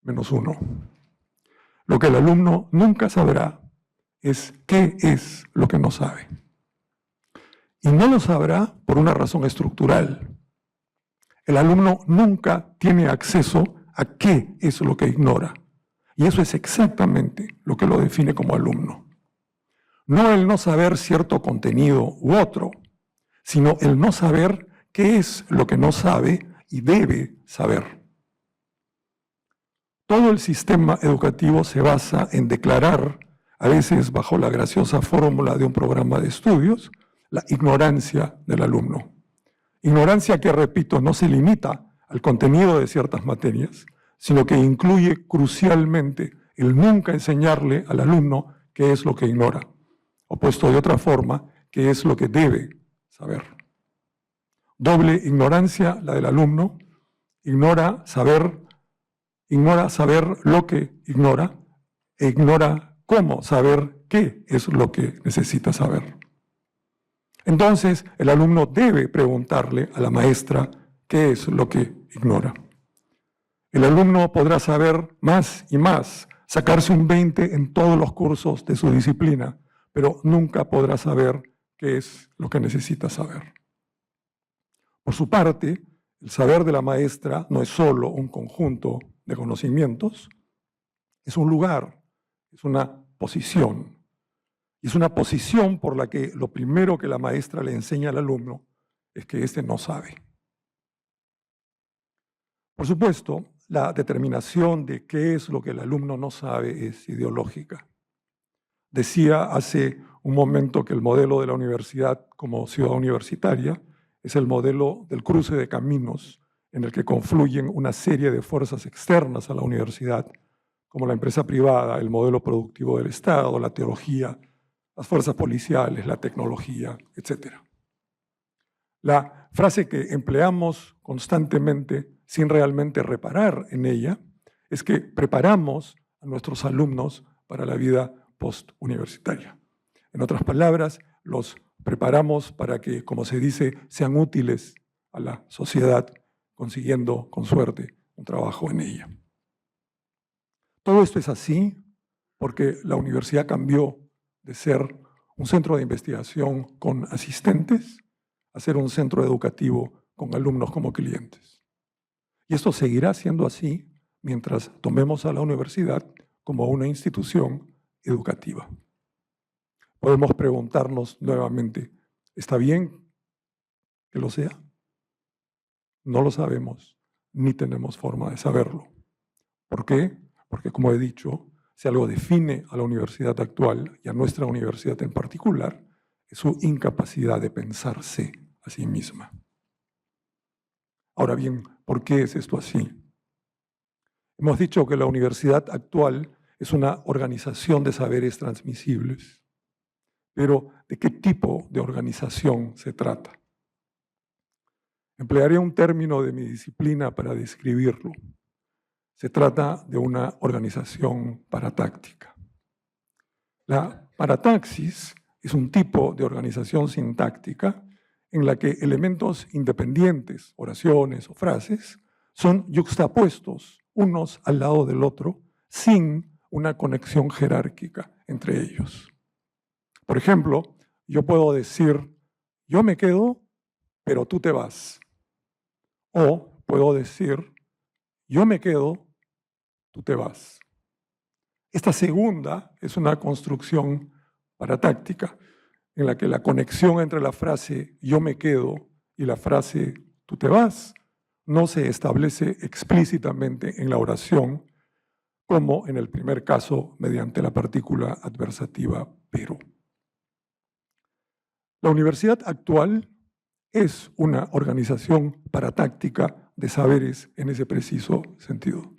menos uno. Lo que el alumno nunca sabrá es qué es lo que no sabe. Y no lo sabrá por una razón estructural. El alumno nunca tiene acceso a qué es lo que ignora. Y eso es exactamente lo que lo define como alumno. No el no saber cierto contenido u otro, sino el no saber qué es lo que no sabe y debe saber. Todo el sistema educativo se basa en declarar, a veces bajo la graciosa fórmula de un programa de estudios, la ignorancia del alumno. Ignorancia que, repito, no se limita al contenido de ciertas materias, sino que incluye crucialmente el nunca enseñarle al alumno qué es lo que ignora, o puesto de otra forma, qué es lo que debe saber. Doble ignorancia la del alumno, ignora saber lo que ignora e ignora cómo saber qué es lo que necesita saber. Entonces, el alumno debe preguntarle a la maestra qué es lo que ignora. El alumno podrá saber más y más, sacarse un 20 en todos los cursos de su disciplina, pero nunca podrá saber qué es lo que necesita saber. Por su parte, el saber de la maestra no es solo un conjunto de conocimientos, es un lugar, es una posición. Y es una posición por la que lo primero que la maestra le enseña al alumno es que éste no sabe. Por supuesto, la determinación de qué es lo que el alumno no sabe es ideológica. Decía hace un momento que el modelo de la universidad como ciudad universitaria es el modelo del cruce de caminos en el que confluyen una serie de fuerzas externas a la universidad, como la empresa privada, el modelo productivo del Estado, la teología, las fuerzas policiales, la tecnología, etc. La frase que empleamos constantemente, sin realmente reparar en ella, es que preparamos a nuestros alumnos para la vida postuniversitaria. En otras palabras, los preparamos para que, como se dice, sean útiles a la sociedad, consiguiendo, con suerte, un trabajo en ella. Todo esto es así porque la universidad cambió de ser un centro de investigación con asistentes a ser un centro educativo con alumnos como clientes. Y esto seguirá siendo así mientras tomemos a la universidad como una institución educativa. Podemos preguntarnos nuevamente, ¿está bien que lo sea? No lo sabemos, ni tenemos forma de saberlo. ¿Por qué? Porque, como he dicho, si algo define a la universidad actual y a nuestra universidad en particular, es su incapacidad de pensarse a sí misma. Ahora bien, ¿por qué es esto así? Hemos dicho que la universidad actual es una organización de saberes transmisibles, pero ¿de qué tipo de organización se trata? Emplearé un término de mi disciplina para describirlo. Se trata de una organización paratáctica. La parataxis es un tipo de organización sintáctica en la que elementos independientes, oraciones o frases, son yuxtapuestos unos al lado del otro sin una conexión jerárquica entre ellos. Por ejemplo, yo puedo decir, yo me quedo, pero tú te vas. O puedo decir, yo me quedo, tú te vas. Esta segunda es una construcción paratáctica en la que la conexión entre la frase yo me quedo y la frase tú te vas no se establece explícitamente en la oración, como en el primer caso mediante la partícula adversativa pero. La universidad actual es una organización paratáctica de saberes en ese preciso sentido.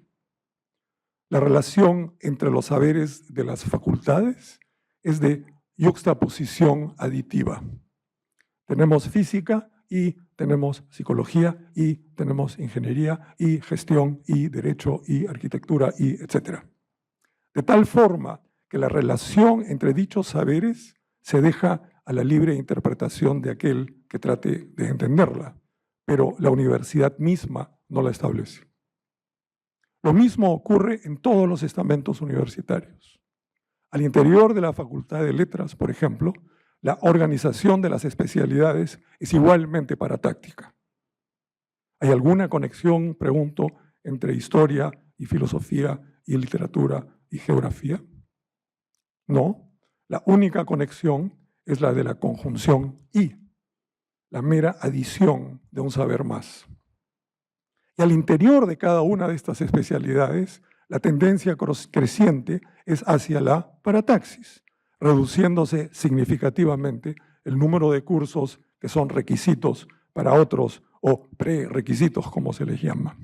La relación entre los saberes de las facultades es de yuxtaposición aditiva. Tenemos física y tenemos psicología y tenemos ingeniería y gestión y derecho y arquitectura y etc. De tal forma que la relación entre dichos saberes se deja a la libre interpretación de aquel que trate de entenderla, pero la universidad misma no la establece. Lo mismo ocurre en todos los estamentos universitarios. Al interior de la Facultad de Letras, por ejemplo, la organización de las especialidades es igualmente paratáctica. ¿Hay alguna conexión, pregunto, entre historia y filosofía y literatura y geografía? No, la única conexión es la de la conjunción y, la mera adición de un saber más. Y al interior de cada una de estas especialidades, la tendencia creciente es hacia la parataxis, reduciéndose significativamente el número de cursos que son requisitos para otros o prerequisitos, como se les llama.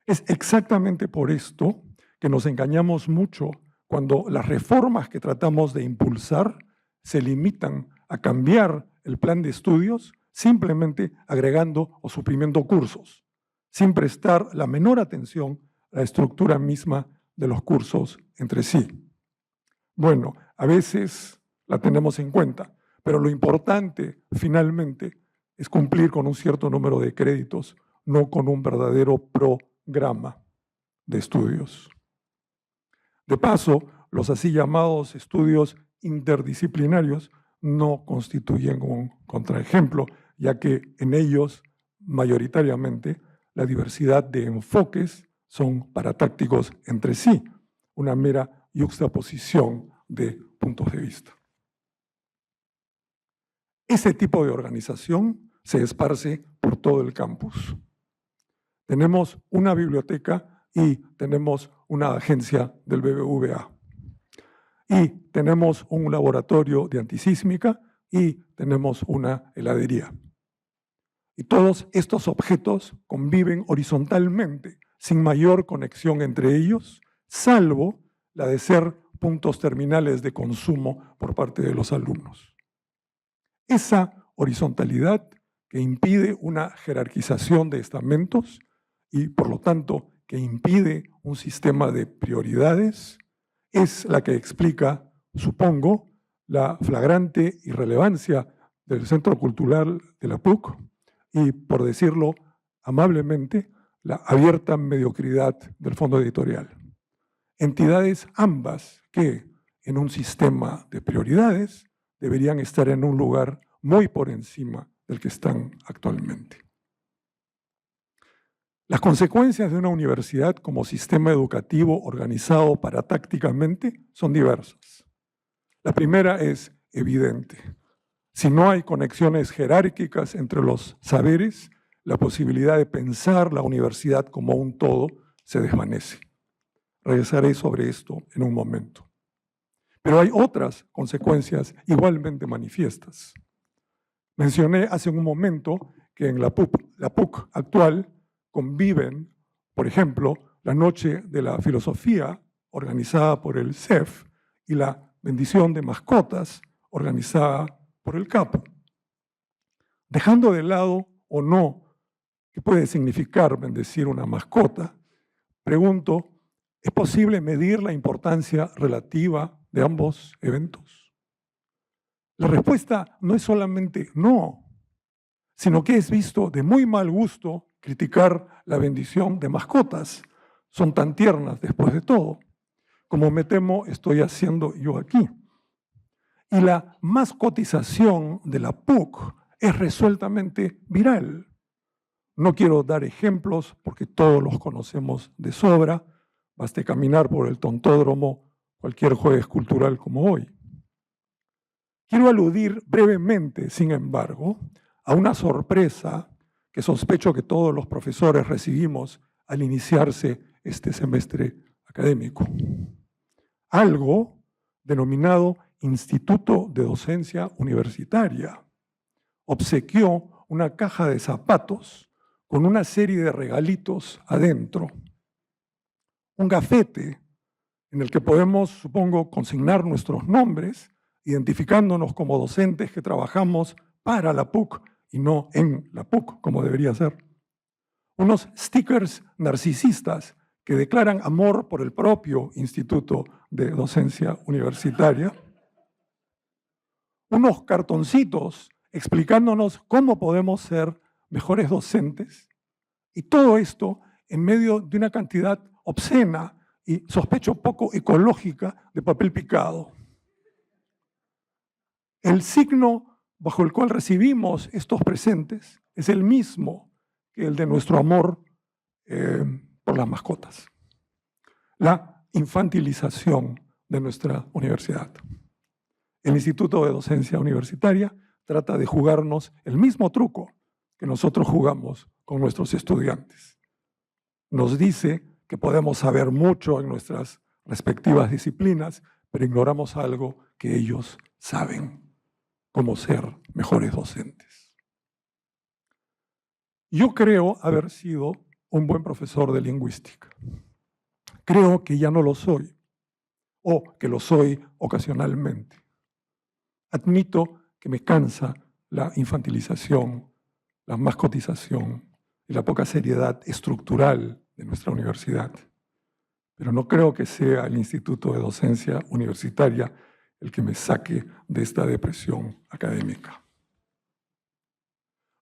Es exactamente por esto que nos engañamos mucho cuando las reformas que tratamos de impulsar se limitan a cambiar el plan de estudios simplemente agregando o suprimiendo cursos, sin prestar la menor atención a la estructura misma de los cursos entre sí. Bueno, a veces la tenemos en cuenta, pero lo importante, finalmente, es cumplir con un cierto número de créditos, no con un verdadero programa de estudios. De paso, los así llamados estudios interdisciplinarios no constituyen un contraejemplo, ya que en ellos, mayoritariamente, la diversidad de enfoques son paratácticos entre sí, una mera yuxtaposición de puntos de vista. Ese tipo de organización se esparce por todo el campus. Tenemos una biblioteca y tenemos una agencia del BBVA. Y tenemos un laboratorio de antisísmica y tenemos una heladería. Y todos estos objetos conviven horizontalmente, sin mayor conexión entre ellos, salvo la de ser puntos terminales de consumo por parte de los alumnos. Esa horizontalidad que impide una jerarquización de estamentos y, por lo tanto, que impide un sistema de prioridades, es la que explica, supongo, la flagrante irrelevancia del Centro Cultural de la PUC y, por decirlo amablemente, la abierta mediocridad del Fondo Editorial. Entidades ambas que, en un sistema de prioridades, deberían estar en un lugar muy por encima del que están actualmente. Las consecuencias de una universidad como sistema educativo organizado paratácticamente son diversas. La primera es evidente. Si no hay conexiones jerárquicas entre los saberes, la posibilidad de pensar la universidad como un todo se desvanece. Regresaré sobre esto en un momento. Pero hay otras consecuencias igualmente manifiestas. Mencioné hace un momento que en la PUC actual conviven, por ejemplo, la Noche de la Filosofía, organizada por el CEF, y la Bendición de Mascotas, organizada por el CAPO. Dejando de lado o no qué puede significar bendecir una mascota, pregunto, ¿es posible medir la importancia relativa de ambos eventos? La respuesta no es solamente no, sino que es visto de muy mal gusto criticar la bendición de mascotas, son tan tiernas después de todo, como me temo estoy haciendo yo aquí. Y la mascotización de la PUC es resueltamente viral. No quiero dar ejemplos porque todos los conocemos de sobra. Baste caminar por el Tontódromo cualquier jueves cultural como hoy. Quiero aludir brevemente, sin embargo, a una sorpresa que sospecho que todos los profesores recibimos al iniciarse este semestre académico. Algo denominado Instituto de Docencia Universitaria obsequió una caja de zapatos con una serie de regalitos adentro. Un gafete en el que podemos, supongo, consignar nuestros nombres, identificándonos como docentes que trabajamos para la PUC y no en la PUC, como debería ser. Unos stickers narcisistas que declaran amor por el propio Instituto de Docencia Universitaria. Unos cartoncitos explicándonos cómo podemos ser mejores docentes. Y todo esto en medio de una cantidad obscena y sospecho poco ecológica de papel picado. El signo bajo el cual recibimos estos presentes es el mismo que el de nuestro amor por las mascotas. La infantilización de nuestra universidad. El Instituto de Docencia Universitaria trata de jugarnos el mismo truco que nosotros jugamos con nuestros estudiantes. Nos dice que podemos saber mucho en nuestras respectivas disciplinas, pero ignoramos algo que ellos saben, cómo ser mejores docentes. Yo creo haber sido un buen profesor de lingüística. Creo que ya no lo soy, o que lo soy ocasionalmente. Admito que me cansa la infantilización, la mascotización y la poca seriedad estructural de nuestra universidad. Pero no creo que sea el Instituto de Docencia Universitaria el que me saque de esta depresión académica.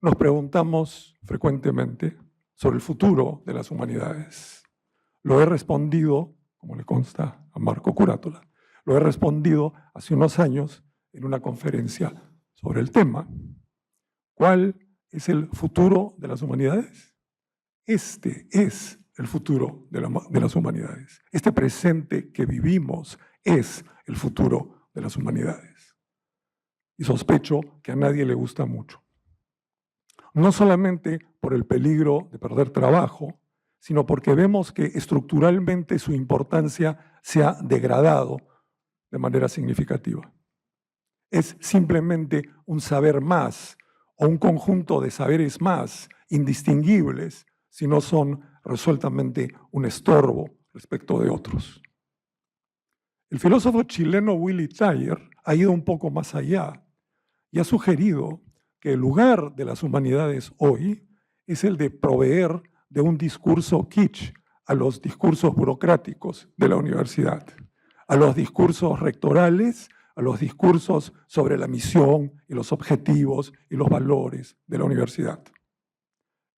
Nos preguntamos frecuentemente sobre el futuro de las humanidades. Lo he respondido, como le consta a Marco Curátola, lo he respondido hace unos años en una conferencia sobre el tema. ¿Cuál es el futuro de las humanidades? Este es el futuro de las humanidades. Este presente que vivimos es el futuro de las humanidades. Y sospecho que a nadie le gusta mucho. No solamente por el peligro de perder trabajo, sino porque vemos que estructuralmente su importancia se ha degradado de manera significativa. Es simplemente un saber más o un conjunto de saberes más indistinguibles si no son resueltamente un estorbo respecto de otros. El filósofo chileno Willy Thayer ha ido un poco más allá y ha sugerido que el lugar de las humanidades hoy es el de proveer de un discurso kitsch a los discursos burocráticos de la universidad, a los discursos rectorales, a los discursos sobre la misión y los objetivos y los valores de la universidad.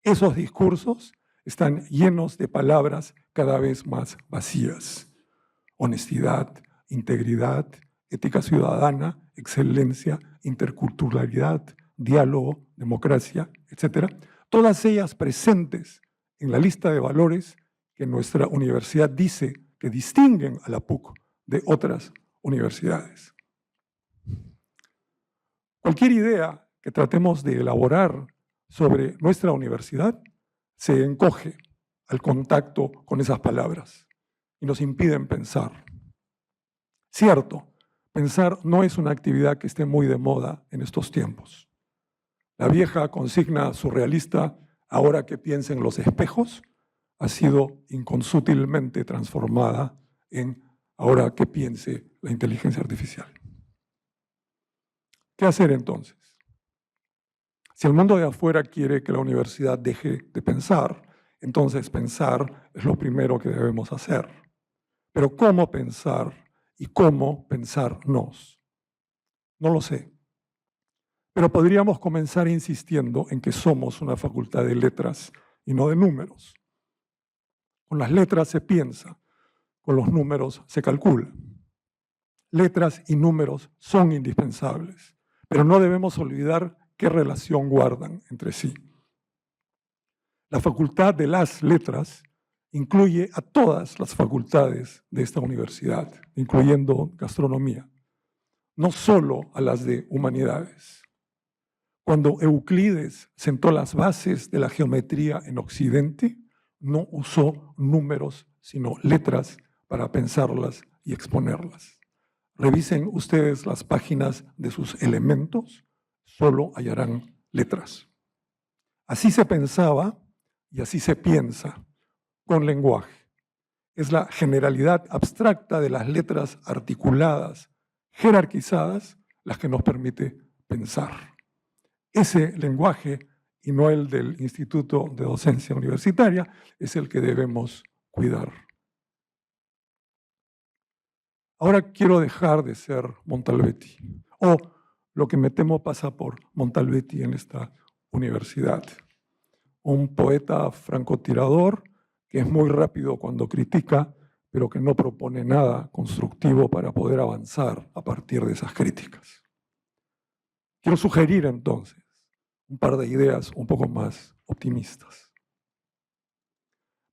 Esos discursos están llenos de palabras cada vez más vacías. Honestidad, integridad, ética ciudadana, excelencia, interculturalidad, diálogo, democracia, etc. Todas ellas presentes en la lista de valores que nuestra universidad dice que distinguen a la PUC de otras universidades. Cualquier idea que tratemos de elaborar sobre nuestra universidad se encoge al contacto con esas palabras y nos impiden pensar. Cierto, pensar no es una actividad que esté muy de moda en estos tiempos. La vieja consigna surrealista, ahora que piensen los espejos, ha sido inconsútilmente transformada en ahora que piense la inteligencia artificial. ¿Qué hacer entonces? Si el mundo de afuera quiere que la universidad deje de pensar, entonces pensar es lo primero que debemos hacer. Pero ¿cómo pensar y cómo pensarnos? No lo sé. Pero podríamos comenzar insistiendo en que somos una facultad de letras y no de números. Con las letras se piensa, con los números se calcula. Letras y números son indispensables, pero no debemos olvidar qué relación guardan entre sí. La Facultad de las Letras incluye a todas las facultades de esta universidad, incluyendo gastronomía, no solo a las de humanidades. Cuando Euclides sentó las bases de la geometría en Occidente, no usó números, sino letras para pensarlas y exponerlas. Revisen ustedes las páginas de sus elementos, solo hallarán letras. Así se pensaba y así se piensa con lenguaje. Es la generalidad abstracta de las letras articuladas, jerarquizadas, las que nos permite pensar. Ese lenguaje, y no el del Instituto de Docencia Universitaria, es el que debemos cuidar. Ahora quiero dejar de ser Montalbetti, o lo que me temo pasa por Montalbetti en esta universidad. Un poeta francotirador que es muy rápido cuando critica, pero que no propone nada constructivo para poder avanzar a partir de esas críticas. Quiero sugerir entonces un par de ideas un poco más optimistas.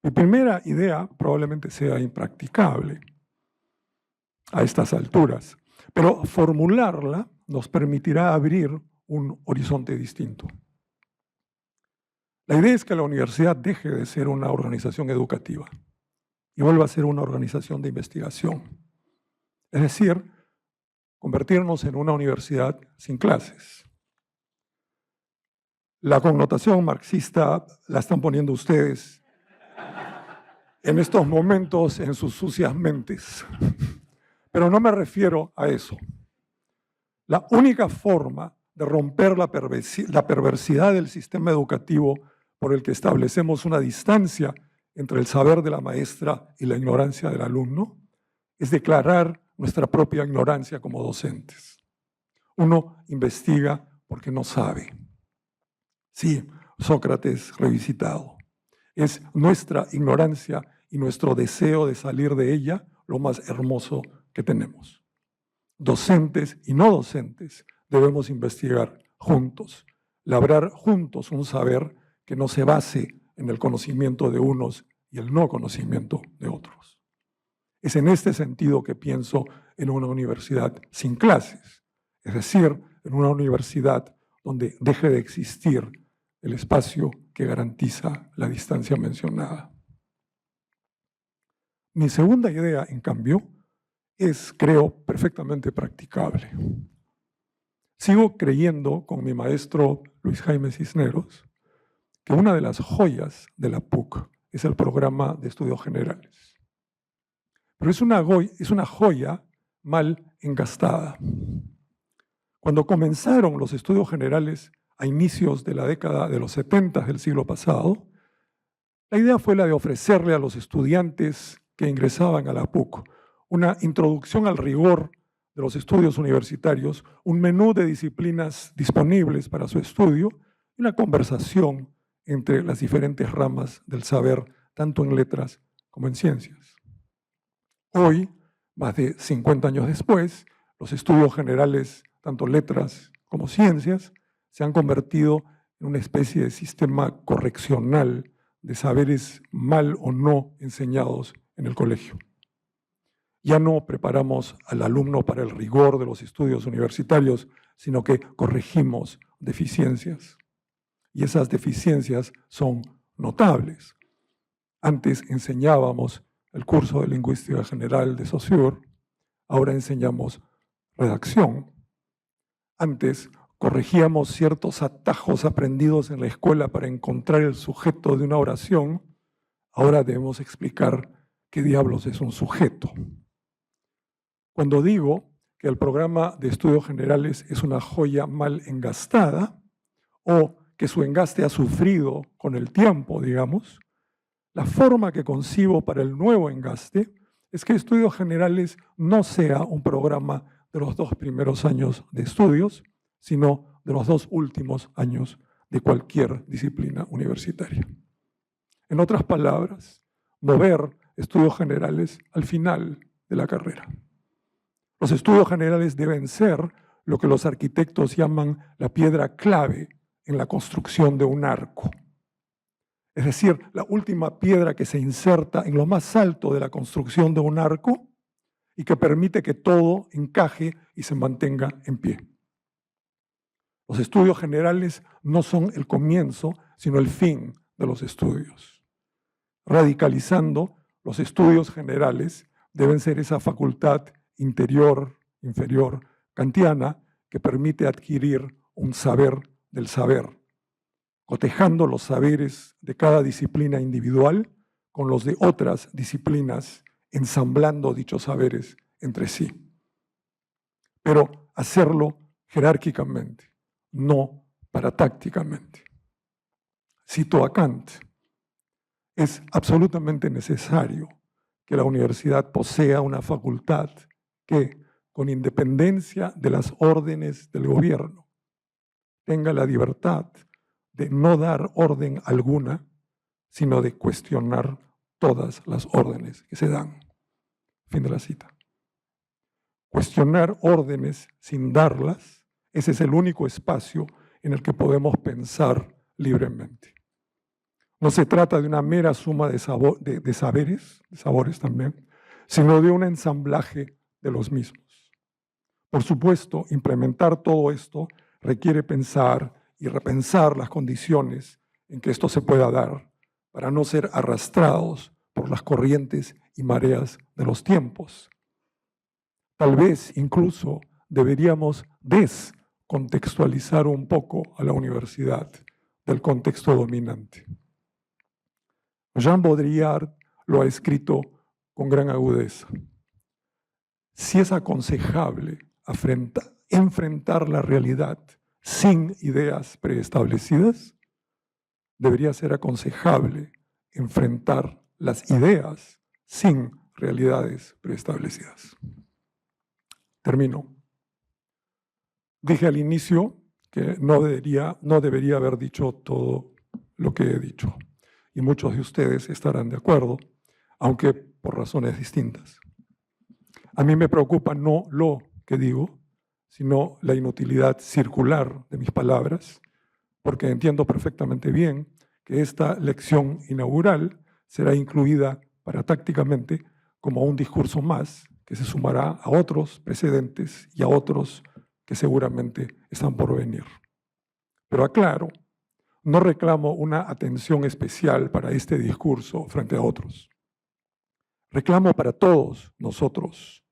Mi primera idea probablemente sea impracticable a estas alturas, pero formularla nos permitirá abrir un horizonte distinto. La idea es que la universidad deje de ser una organización educativa y vuelva a ser una organización de investigación. Es decir, convertirnos en una universidad sin clases. La connotación marxista la están poniendo ustedes en estos momentos en sus sucias mentes. Pero no me refiero a eso. La única forma de romper la perversidad del sistema educativo por el que establecemos una distancia entre el saber de la maestra y la ignorancia del alumno es declarar nuestra propia ignorancia como docentes. Uno investiga porque no sabe. Sí, Sócrates revisitado. Es nuestra ignorancia y nuestro deseo de salir de ella lo más hermoso que tenemos. Docentes y no docentes debemos investigar juntos, labrar juntos un saber que no se base en el conocimiento de unos y el no conocimiento de otros. Es en este sentido que pienso en una universidad sin clases, es decir, en una universidad donde deje de existir el espacio que garantiza la distancia mencionada. Mi segunda idea, en cambio, es, creo, perfectamente practicable. Sigo creyendo, con mi maestro Luis Jaime Cisneros, que una de las joyas de la PUC es el programa de estudios generales. Pero es una joya mal engastada. Cuando comenzaron los estudios generales a inicios de la década de los 70 del siglo pasado, la idea fue la de ofrecerle a los estudiantes que ingresaban a la PUC una introducción al rigor de los estudios universitarios, un menú de disciplinas disponibles para su estudio y una conversación entre las diferentes ramas del saber, tanto en letras como en ciencias. Hoy, más de 50 años después, los estudios generales, tanto letras como ciencias, se han convertido en una especie de sistema correccional de saberes mal o no enseñados en el colegio. Ya no preparamos al alumno para el rigor de los estudios universitarios, sino que corregimos deficiencias. Y esas deficiencias son notables. Antes enseñábamos el curso de Lingüística General de Saussure, ahora enseñamos redacción. Antes corregíamos ciertos atajos aprendidos en la escuela para encontrar el sujeto de una oración, ahora debemos explicar qué diablos es un sujeto. Cuando digo que el programa de estudios generales es una joya mal engastada, o que su engaste ha sufrido con el tiempo, digamos, la forma que concibo para el nuevo engaste es que estudios generales no sea un programa de los 2 primeros años de estudios, sino de los 2 últimos años de cualquier disciplina universitaria. En otras palabras, mover estudios generales al final de la carrera. Los estudios generales deben ser lo que los arquitectos llaman la piedra clave en la construcción de un arco. Es decir, la última piedra que se inserta en lo más alto de la construcción de un arco y que permite que todo encaje y se mantenga en pie. Los estudios generales no son el comienzo, sino el fin de los estudios. Radicalizando, los estudios generales deben ser esa facultad interior, inferior, kantiana, que permite adquirir un saber del saber, cotejando los saberes de cada disciplina individual con los de otras disciplinas, ensamblando dichos saberes entre sí. Pero hacerlo jerárquicamente, no paratácticamente. Cito a Kant: es absolutamente necesario que la universidad posea una facultad que, con independencia de las órdenes del gobierno, tenga la libertad de no dar orden alguna, sino de cuestionar todas las órdenes que se dan. Fin de la cita. Cuestionar órdenes sin darlas, ese es el único espacio en el que podemos pensar libremente. No se trata de una mera suma de sabores también, sino de un ensamblaje de los mismos. Por supuesto, implementar todo esto requiere pensar y repensar las condiciones en que esto se pueda dar para no ser arrastrados por las corrientes y mareas de los tiempos. Tal vez incluso deberíamos descontextualizar un poco a la universidad del contexto dominante. Jean Baudrillard lo ha escrito con gran agudeza. Si es aconsejable enfrentar la realidad sin ideas preestablecidas, debería ser aconsejable enfrentar las ideas sin realidades preestablecidas. Termino. Dije al inicio que no debería haber dicho todo lo que he dicho, y muchos de ustedes estarán de acuerdo, aunque por razones distintas. A mí me preocupa no lo que digo, sino la inutilidad circular de mis palabras, porque entiendo perfectamente bien que esta lección inaugural será incluida paratácticamente como un discurso más que se sumará a otros precedentes y a otros que seguramente están por venir. Pero aclaro, no reclamo una atención especial para este discurso frente a otros. Reclamo para todos nosotros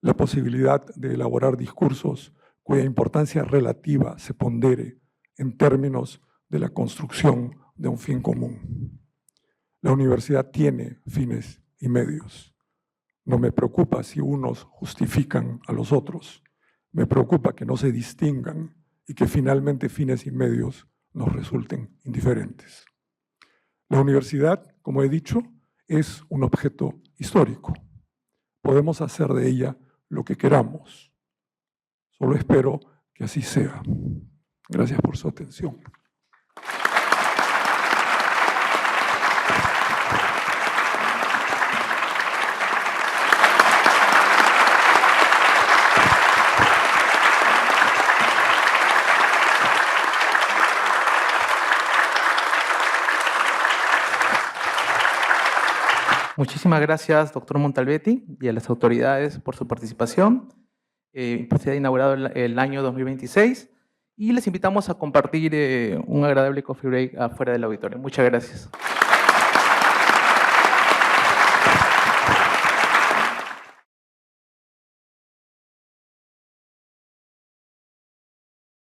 la posibilidad de elaborar discursos cuya importancia relativa se pondere en términos de la construcción de un fin común. La universidad tiene fines y medios. No me preocupa si unos justifican a los otros. Me preocupa que no se distingan y que finalmente fines y medios nos resulten indiferentes. La universidad, como he dicho, es un objeto histórico. Podemos hacer de ella lo que queramos. Solo espero que así sea. Gracias por su atención. Muchísimas gracias, doctor Montalbetti, y a las autoridades por su participación. Se ha inaugurado el año 2026 y les invitamos a compartir un agradable coffee break afuera del auditorio. Muchas gracias.